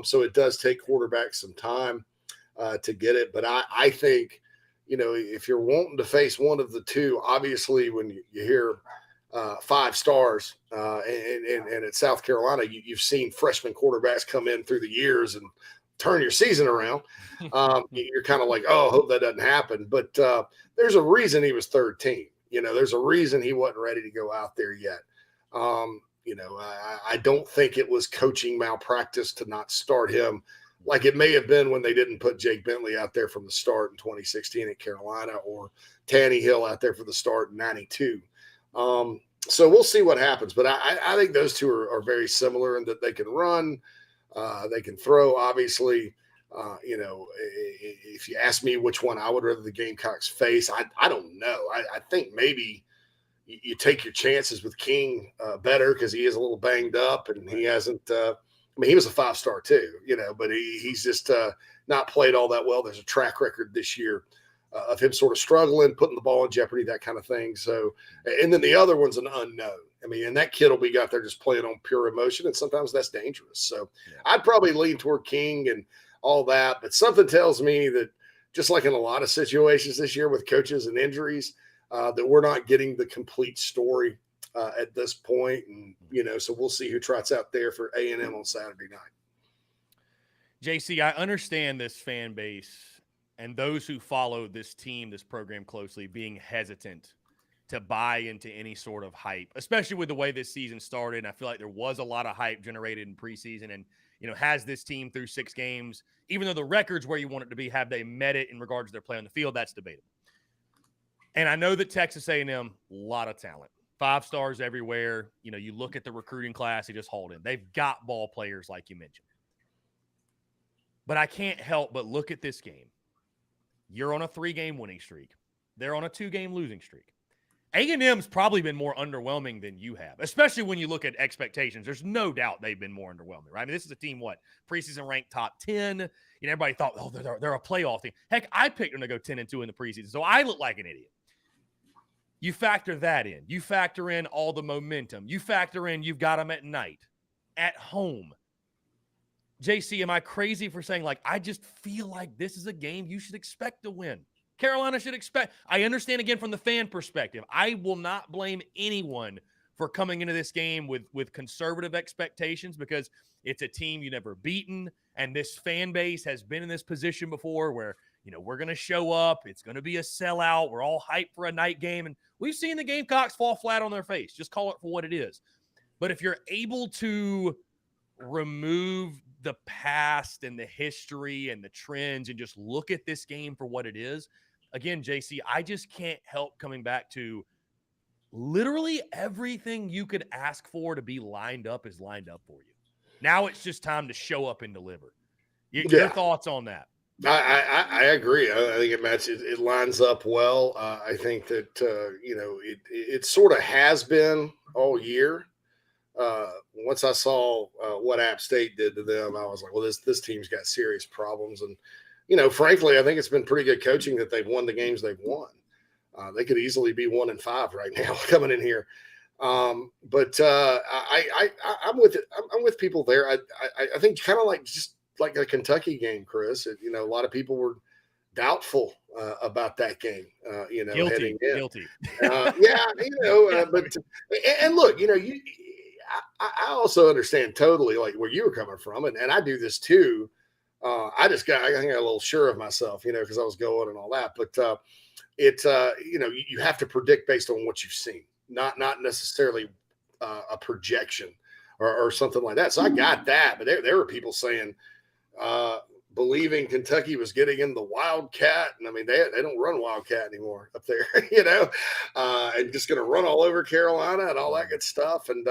So it does take quarterbacks some time to get it. But I think, if you're wanting to face one of the two, obviously when you hear 5 stars and at South Carolina, you've seen freshman quarterbacks come in through the years and turn your season around. You're kind of like, oh, hope that doesn't happen. But there's a reason he was third team. There's a reason he wasn't ready to go out there yet. I don't think it was coaching malpractice to not start him like it may have been when they didn't put Jake Bentley out there from the start in 2016 at Carolina, or Tannehill out there for the start in 92. So we'll see what happens. But I think those two are very similar in that they can run. They can throw, obviously. If you ask me which one I would rather the Gamecocks face, I don't know. I think maybe you take your chances with King better because he is a little banged up and he hasn't. He was a 5-star too, but he's just not played all that well. There's a track record this year of him sort of struggling, putting the ball in jeopardy, that kind of thing. So, and then the other one's an unknown. And that kid will be out there just playing on pure emotion, and sometimes that's dangerous. So I'd probably lean toward King and all that, but something tells me that just like in a lot of situations this year with coaches and injuries, that we're not getting the complete story at this point. And, so we'll see who trots out there for A&M on Saturday night. JC, I understand this fan base and those who follow this team, this program closely, being hesitant to buy into any sort of hype, especially with the way this season started. And I feel like there was a lot of hype generated in preseason, and, has this team through 6 games, even though the record's where you want it to be, have they met it in regards to their play on the field? That's debatable. And I know that Texas A&M, a lot of talent, 5 stars everywhere. You look at the recruiting class he just hauled in. They've got ball players like you mentioned. But I can't help but look at this game. You're on a 3-game winning streak. They're on a 2-game losing streak. A&M's probably been more underwhelming than you have, especially when you look at expectations. There's no doubt they've been more underwhelming, right? This is a team, preseason ranked top 10. Everybody thought, oh, they're a playoff team. Heck, I picked them to go 10-2 in the preseason, so I look like an idiot. You factor that in. You factor in all the momentum. You factor in you've got them at night, at home. JC, am I crazy for saying, I just feel like this is a game you should expect to win? Carolina should expect. I understand, again, from the fan perspective. I will not blame anyone for coming into this game with conservative expectations, because it's a team you've never beaten, and this fan base has been in this position before where, we're going to show up. It's going to be a sellout. We're all hyped for a night game, and we've seen the Gamecocks fall flat on their face. Just call it for what it is. But if you're able to remove the past and the history and the trends and just look at this game for what it is, again, JC, I just can't help coming back to literally everything you could ask for to be lined up is lined up for you. Now it's just time to show up and deliver. Your thoughts on that? I agree. I think it matches. It lines up well. I think that, it sort of has been all year. Once I saw what App State did to them, I was like, well, this team's got serious problems. And, frankly, I think it's been pretty good coaching that they've won the games they've won. They could easily be 1-5 right now coming in here. I'm with it. I'm with people there. I think kind of like just like a Kentucky game, Chris. You know, a lot of people were doubtful about that game. You know, heading in. Guilty. Yeah, you know, and look, you know, I also understand totally like where you were coming from, and I do this too. I think I got a little sure of myself, you know, because I was going and all that. But you know, you have to predict based on what you've seen, not necessarily a projection or something like that. So I got that, but there were people saying believing Kentucky was getting in the Wildcat, and I mean they don't run Wildcat anymore up there, you know, and just going to run all over Carolina and all that good stuff, and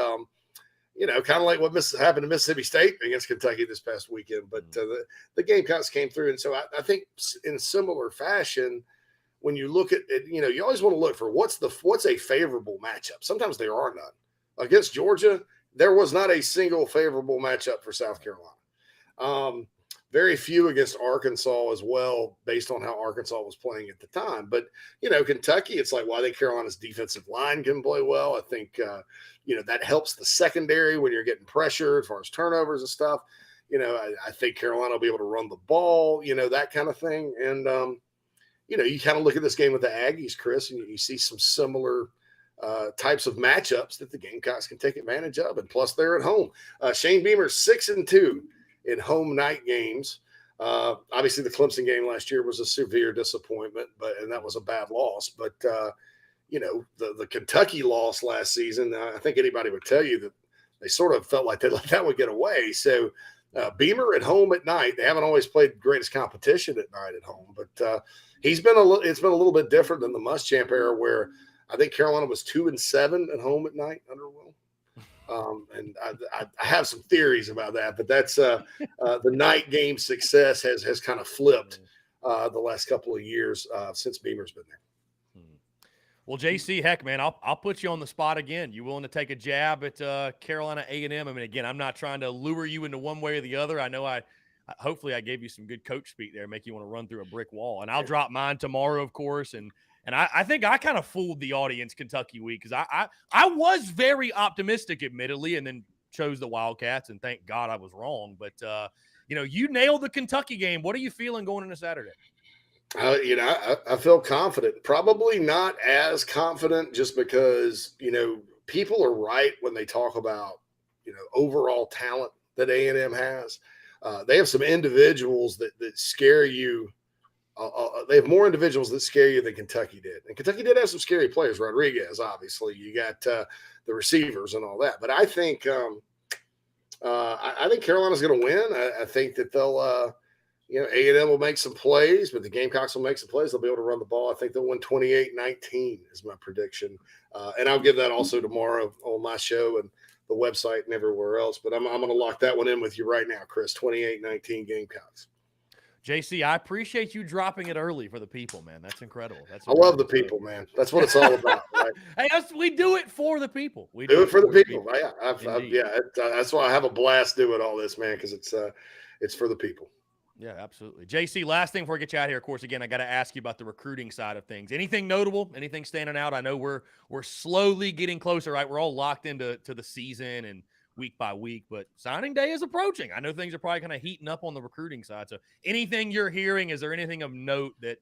you know, kind of like what happened to Mississippi State against Kentucky this past weekend. But the Gamecocks came through, and so I think in similar fashion, when you look at it, you know, you always want to look for what's a favorable matchup. Sometimes there are none. Against Georgia, there was not a single favorable matchup for South Carolina. Very few against Arkansas as well, based on how Arkansas was playing at the time. But, you know, Kentucky, it's like, well, I think Carolina's defensive line can play well. I think, you know, that helps the secondary when you're getting pressure as far as turnovers and stuff. You know, I think Carolina will be able to run the ball, you know, that kind of thing. And, you know, you kind of look at this game with the Aggies, Chris, and you see some similar types of matchups that the Gamecocks can take advantage of. And plus, they're at home. Shane Beamer's 6-2 in home night games. Obviously, the Clemson game last year was a severe disappointment, and that was a bad loss. But you know, the Kentucky loss last season, I think anybody would tell you that they sort of felt like that would get away. So Beamer at home at night. They haven't always played the greatest competition at night at home, but it's been a little bit different than the Muschamp era, where I think Carolina was 2-7 at home at night under Will. And I have some theories about that, but that's the night game success has kind of flipped the last couple of years since Beamer's been there. Well, JC, heck, man, I'll put you on the spot again. You willing to take a jab at Carolina A&M? I mean, again, I'm not trying to lure you into one way or the other. I know hopefully I gave you some good coach speak there, make you want to run through a brick wall. And I'll drop mine tomorrow, of course. And I think I kind of fooled the audience Kentucky week, because I was very optimistic, admittedly, and then chose the Wildcats, and thank God I was wrong. But, you know, you nailed the Kentucky game. What are you feeling going into Saturday? You know, I feel confident. Probably not as confident, just because, you know, people are right when they talk about, you know, overall talent that A&M has. They have some individuals that scare you. They have more individuals that scare you than Kentucky did. And Kentucky did have some scary players. Rodriguez, obviously. You got the receivers and all that. But I think I think Carolina's going to win. I think that they'll you know, A&M will make some plays, but the Gamecocks will make some plays. They'll be able to run the ball. I think they'll win 28-19 is my prediction. And I'll give that also tomorrow on my show and the website and everywhere else. But I'm going to lock that one in with you right now, Chris. 28-19 Gamecocks. JC, I appreciate you dropping it early for the people, man. That's incredible. I love the people, man. That's what it's all about, right? Hey, we do it for the people. We do it for the people. Yeah, that's why I have a blast doing all this, man, because it's for the people. Yeah, absolutely. JC, last thing before I get you out of here, of course, again, I got to ask you about the recruiting side of things. Anything notable? Anything standing out? I know we're slowly getting closer, right? We're all locked into the season and week by week, but signing day is approaching. I know things are probably kind of heating up on the recruiting side. So anything you're hearing, is there anything of note that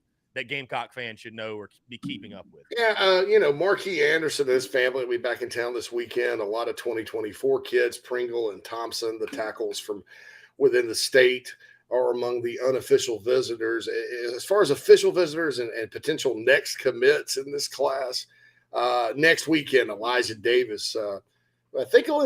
Gamecock fans should know or be keeping up with? Yeah, you know, Marquis Anderson and his family will be back in town this weekend. A lot of 2024 kids, Pringle and Thompson, the tackles from within the state, are among the unofficial visitors. As far as official visitors and potential next commits in this class, next weekend, Elijah Davis, I think he'll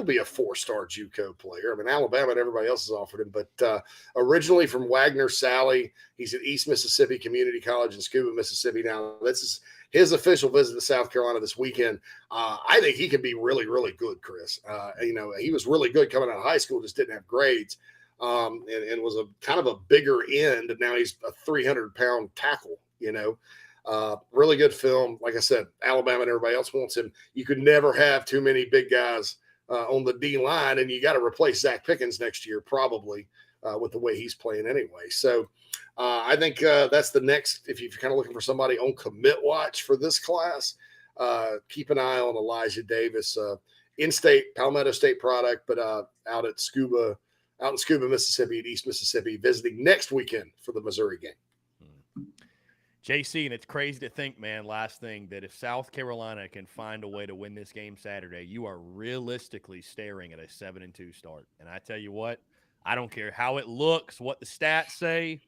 be a 4-star JUCO player. I mean, Alabama and everybody else has offered him, but originally from Wagner Sally, he's at East Mississippi Community College in Scuba, Mississippi. Now, this is his official visit to South Carolina this weekend. I think he can be really, really good, Chris. You know, he was really good coming out of high school, just didn't have grades. And was a kind of a bigger end, and now he's a 300-pound tackle, you know. Really good film. Like I said, Alabama and everybody else wants him. You could never have too many big guys on the D line, and you got to replace Zach Pickens next year, probably, with the way he's playing anyway. So I think that's the next, if you're kind of looking for somebody on commit watch for this class, keep an eye on Elijah Davis, in-state Palmetto State product, but out in Scuba, Mississippi, at East Mississippi, visiting next weekend for the Missouri game. JC, and it's crazy to think, man, last thing, that if South Carolina can find a way to win this game Saturday, you are realistically staring at a 7-2 start. And I tell you what, I don't care how it looks, what the stats say.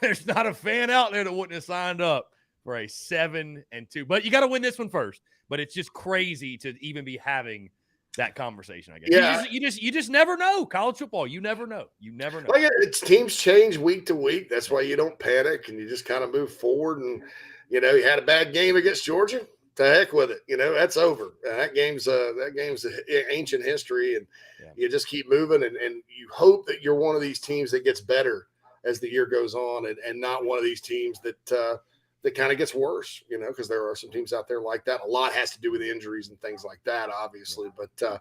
There's not a fan out there that wouldn't have signed up for a 7-2. But you got to win this one first. But it's just crazy to even be having that conversation, I guess. Yeah. You just never know. College football, you never know. You never know. Well, yeah, it's teams change week to week. That's why you don't panic and you just kind of move forward. And you had a bad game against Georgia. To heck with it. That's over. That game's ancient history, and you just keep moving. And you hope that you're one of these teams that gets better as the year goes on, and not one of these teams that kind of gets worse, because there are some teams out there like that. A lot has to do with injuries and things like that, obviously. But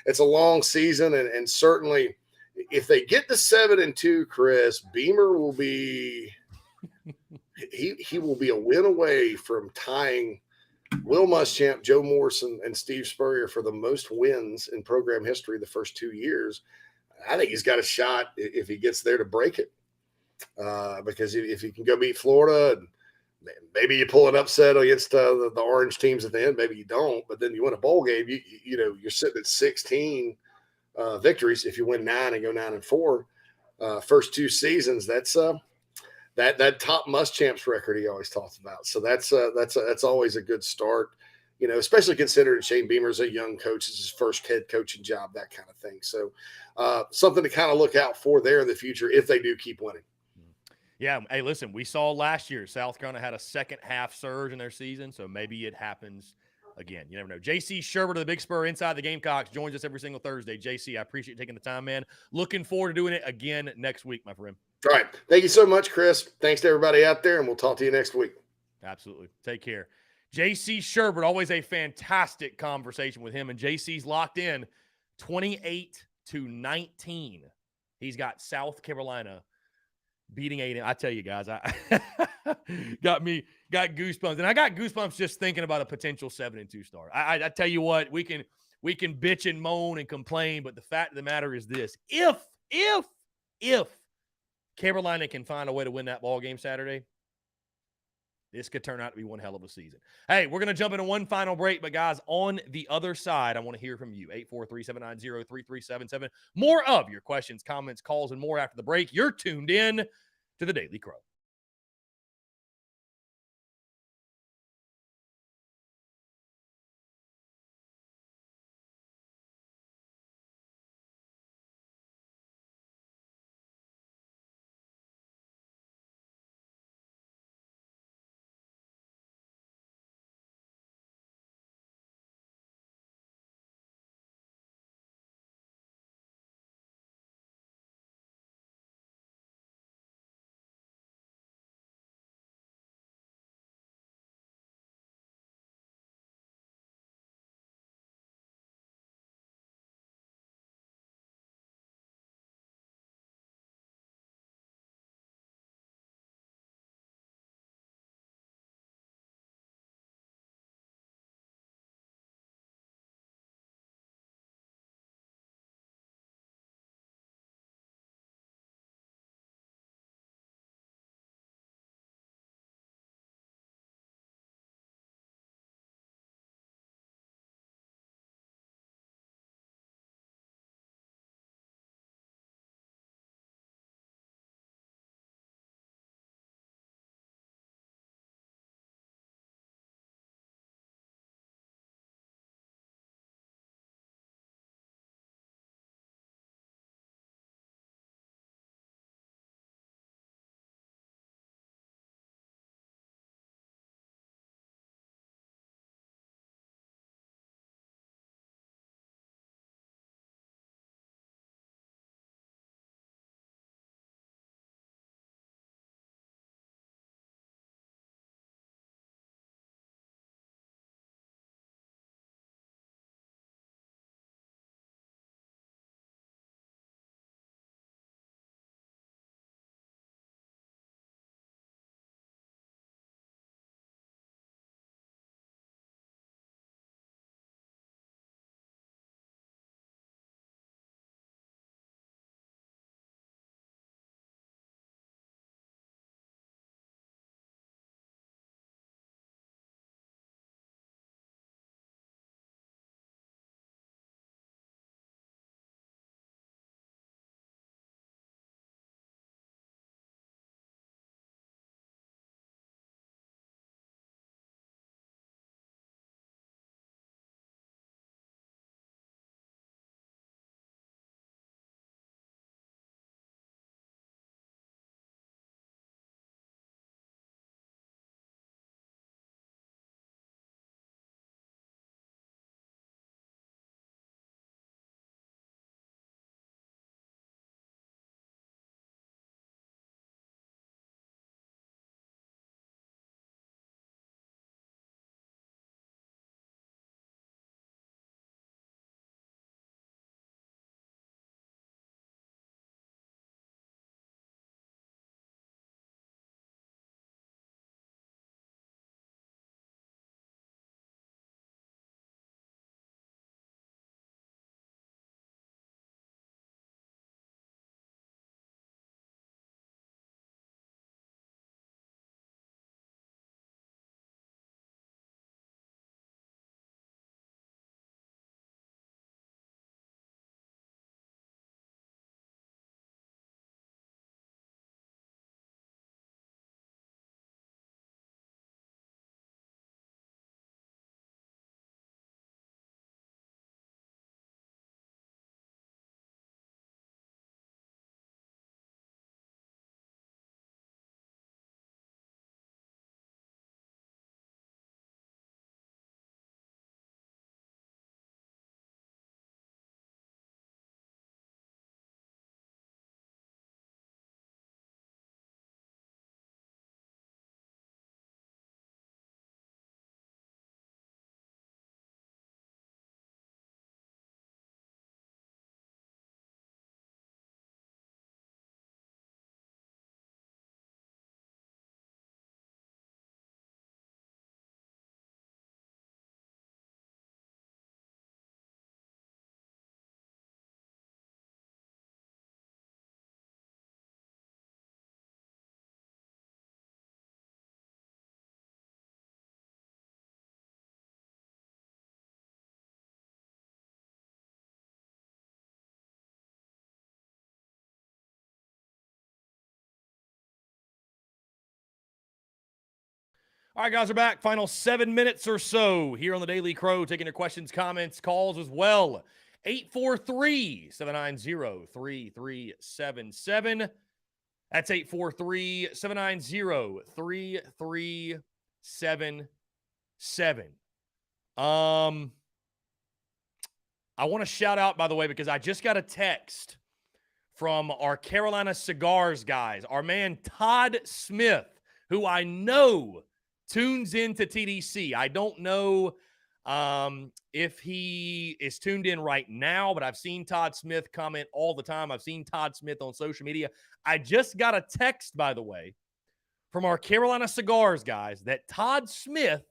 it's a long season, and certainly if they get to 7-2, Chris, Beamer will be he will be a win away from tying Will Muschamp, Joe Morrison, and Steve Spurrier for the most wins in program history the first 2 years. I think he's got a shot if he gets there to break it, because if he can go beat Florida, and maybe you pull an upset against the orange teams at the end, maybe you don't, but then you win a bowl game. You're sitting at 16 victories if you win 9 and go 9-4. First 2 seasons, that's that top Muschamps record he always talks about. So that's always a good start, especially considering Shane Beamer's a young coach. It's his first head coaching job, that kind of thing. So something to kind of look out for there in the future if they do keep winning. Yeah. Hey, listen, we saw last year South Carolina had a second half surge in their season, so maybe it happens again. You never know. JC Sherbert of the Big Spur Inside the Gamecocks joins us every single Thursday. JC, I appreciate you taking the time, man. Looking forward to doing it again next week, my friend. All right. Thank you so much, Chris. Thanks to everybody out there, and we'll talk to you next week. Absolutely. Take care. JC Sherbert, always a fantastic conversation with him, and JC's locked in 28-19. He's got South Carolina beating A&M. I tell you guys, I got goosebumps, and I got goosebumps just thinking about a potential 7-2 start. I tell you what, we can bitch and moan and complain, but the fact of the matter is this: if Carolina can find a way to win that ball game Saturday, this could turn out to be one hell of a season. Hey, we're going to jump into one final break, but guys, on the other side, I want to hear from you. 843-790-3377. More of your questions, comments, calls, and more after the break. You're tuned in to the Daily Crow. All right, guys, we're back. Final 7 minutes or so here on the Daily Crow, taking your questions, comments, calls as well. 843-790-3377. That's 843-790-3377. I want to shout out, by the way, because I just got a text from our Carolina Cigars guys, our man Todd Smith, who I know tunes into TDC. I don't know if he is tuned in right now, but I've seen Todd Smith comment all the time. I've seen Todd Smith on social media. I just got a text, by the way, from our Carolina Cigars guys that Todd Smith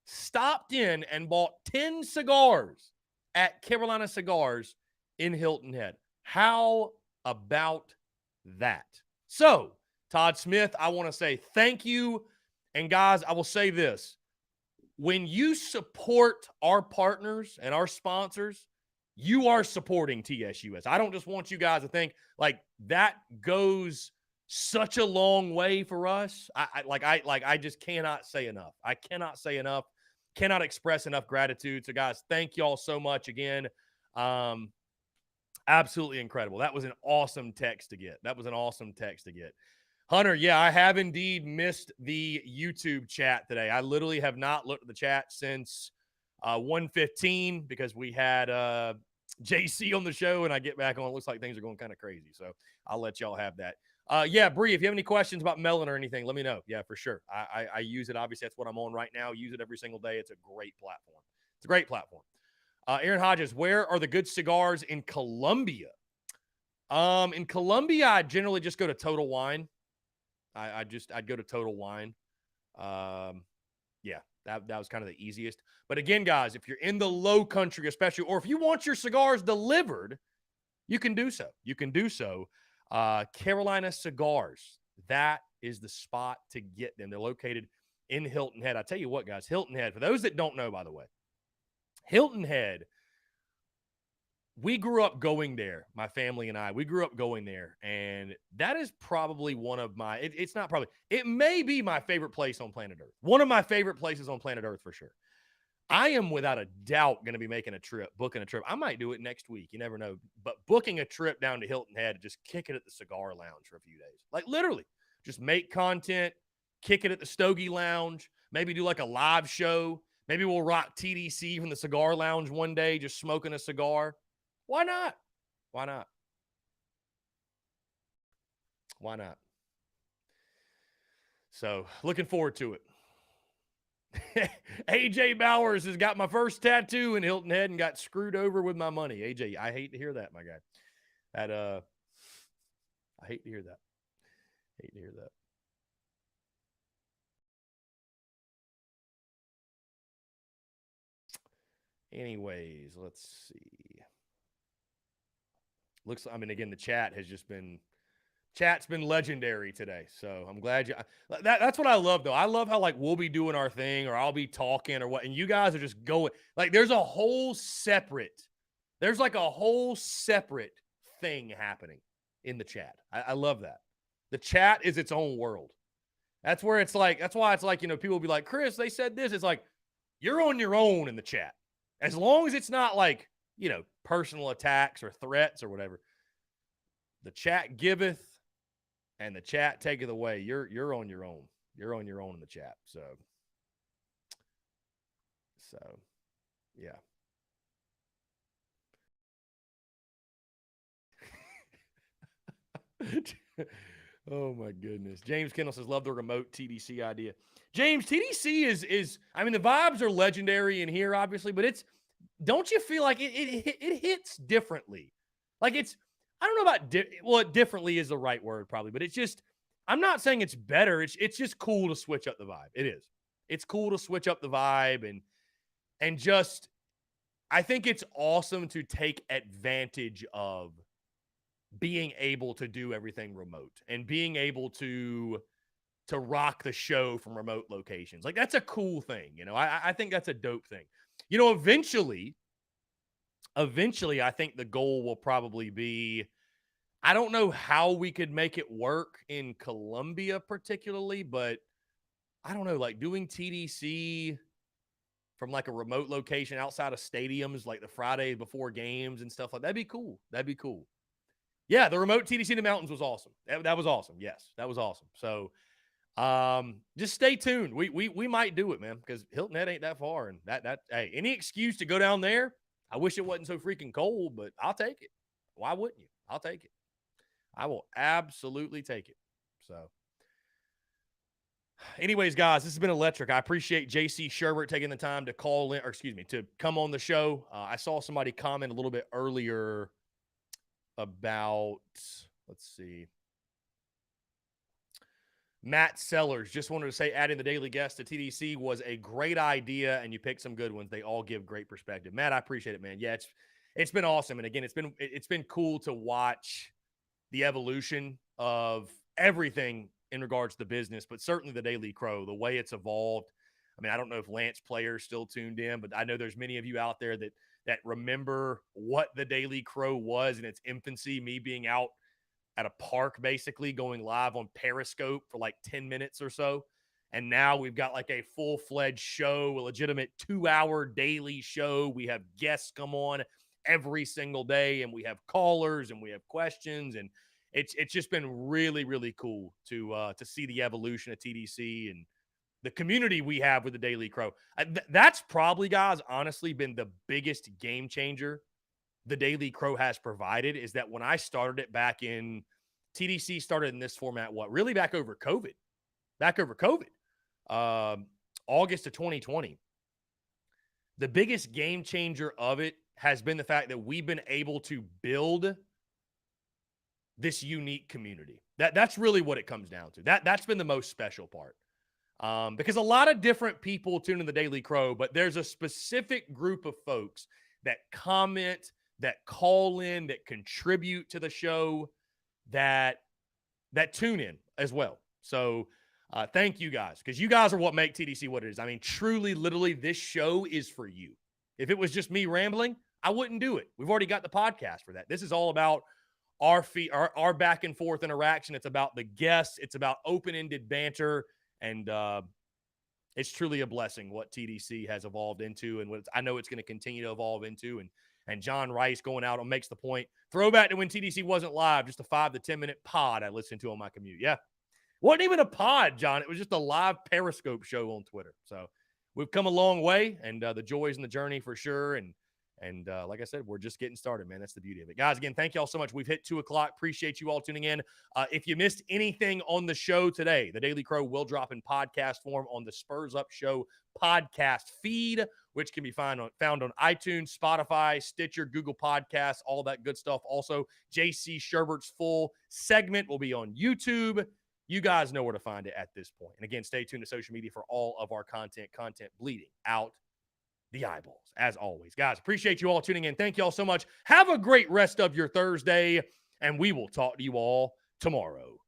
stopped in and bought 10 cigars at Carolina Cigars in Hilton Head. How about that? So, Todd Smith, I want to say thank you. And guys, I will say this. When you support our partners and our sponsors, you are supporting TSUS. I don't just want you guys to think like that goes such a long way for us. I just cannot say enough. I cannot say enough. Cannot express enough gratitude. So, guys, thank y'all so much again. Absolutely incredible. That was an awesome text to get. Hunter, yeah, I have indeed missed the YouTube chat today. I literally have not looked at the chat since 1:15 because we had JC on the show, and I get back on. It looks like things are going kind of crazy. So I'll let y'all have that. Yeah, Bree, if you have any questions about Melon or anything, let me know. Yeah, for sure. I use it. Obviously, that's what I'm on right now. Use it every single day. It's a great platform. Aaron Hodges, where are the good cigars in Columbia? In Columbia, I generally just go to Total Wine. I'd go to Total Wine. Yeah, that was kind of the easiest. But again, guys, if you're in the low country, especially, or if you want your cigars delivered, you can do so. Carolina Cigars, that is the spot to get them. They're located in Hilton Head. I tell you what, guys, Hilton Head, for those that don't know, by the way, Hilton Head, we grew up going there, my family and I. We grew up going there, and that is probably one of my, it's not probably, it may be my favorite place on planet Earth. One of my favorite places on planet Earth for sure. I am without a doubt going to be booking a trip. I might do it next week. You never know. But booking a trip down to Hilton Head and just kick it at the Cigar Lounge for a few days. Like literally, just make content, kick it at the Stogie Lounge, maybe do like a live show. Maybe we'll rock TDC from the Cigar Lounge one day, just smoking a cigar. Why not? So, looking forward to it. AJ Bowers has got my first tattoo in Hilton Head and got screwed over with my money. AJ, I hate to hear that, my guy. I hate to hear that. Anyways, let's see. Again, the chat's been legendary today. So I'm glad that's what I love though. I love how like we'll be doing our thing or I'll be talking or what, and you guys are just going like there's a whole separate thing happening in the chat. I love that. The chat is its own world. That's why it's like, people will be like, Chris, they said this. It's like, you're on your own in the chat. As long as it's not like, personal attacks or threats or whatever. The chat giveth and the chat taketh away. You're on your own. You're on your own in the chat. So yeah. Oh my goodness. James Kendall says, love the remote TDC idea. James, TDC is the vibes are legendary in here, obviously, but don't you feel like it hits differently? Like I don't know about, differently is the right word probably, but it's just, I'm not saying it's better. It's just cool to switch up the vibe. It is. It's cool to switch up the vibe and just, I think it's awesome to take advantage of being able to do everything remote and being able to rock the show from remote locations. Like that's a cool thing. I think that's a dope thing. Eventually, I think the goal will probably be, I don't know how we could make it work in Columbia particularly, but I don't know, like doing TDC from like a remote location outside of stadiums, like the Friday before games and stuff like that. That'd be cool. That'd be cool. Yeah, the remote TDC in the mountains was awesome. That was awesome. Yes, that was awesome. So just stay tuned. We might do it, man, because Hilton Head ain't that far. And that hey, any excuse to go down there. I wish it wasn't so freaking cold, but I'll take it. Why wouldn't you? I'll take it. I will absolutely take it. So anyways, guys, this has been electric. I appreciate JC Sherbert taking the time to call in, or excuse me, to come on the show. I saw somebody comment a little bit earlier about, let's see, Matt Sellers. Just wanted to say adding the daily guest to TDC was a great idea, and you picked some good ones. They all give great perspective. Matt, I appreciate it, man. Yeah, it's been awesome. And again, it's been cool to watch the evolution of everything in regards to the business, but certainly the Daily Crow, the way it's evolved. I mean, I don't know if Lance Player's still tuned in, but I know there's many of you out there that remember what the Daily Crow was in its infancy, me being out at a park, basically going live on Periscope for like 10 minutes or so. And now we've got like a full-fledged show, a legitimate 2-hour daily show. We have guests come on every single day, and we have callers and we have questions, and it's just been really, really cool to see the evolution of TDC and the community we have with the Daily Crow. That's probably, guys, honestly been the biggest game changer the Daily Crow has provided, is that when I started it back in, TDC started in this format, really back over COVID, August of 2020. The biggest game changer of it has been the fact that we've been able to build this unique community. That's really what it comes down to. That's been the most special part. Because a lot of different people tune in the Daily Crow, but there's a specific group of folks that comment, that call in, that contribute to the show, that tune in as well. So thank you guys, because you guys are what make TDC what it is. I mean, truly, literally, this show is for you. If it was just me rambling, I wouldn't do it. We've already got the podcast for that. This is all about our back and forth interaction. It's about the guests. It's about open-ended banter. And it's truly a blessing what TDC has evolved into, and what I know it's going to continue to evolve into. And John Rice going out and makes the point. Throwback to when TDC wasn't live, just a 5 to 10 minute pod I listened to on my commute. Yeah. Wasn't even a pod, John. It was just a live Periscope show on Twitter. So we've come a long way, and the joys in the journey for sure. And like I said, we're just getting started, man. That's the beauty of it. Guys, again, thank you all so much. We've hit 2 o'clock. Appreciate you all tuning in. If you missed anything on the show today, the Daily Crow will drop in podcast form on the Spurs Up Show podcast feed, which can be found on iTunes, Spotify, Stitcher, Google Podcasts, all that good stuff. Also, JC Sherbert's full segment will be on YouTube. You guys know where to find it at this point. And again, stay tuned to social media for all of our content bleeding out the eyeballs, as always. Guys, appreciate you all tuning in. Thank you all so much. Have a great rest of your Thursday, and we will talk to you all tomorrow.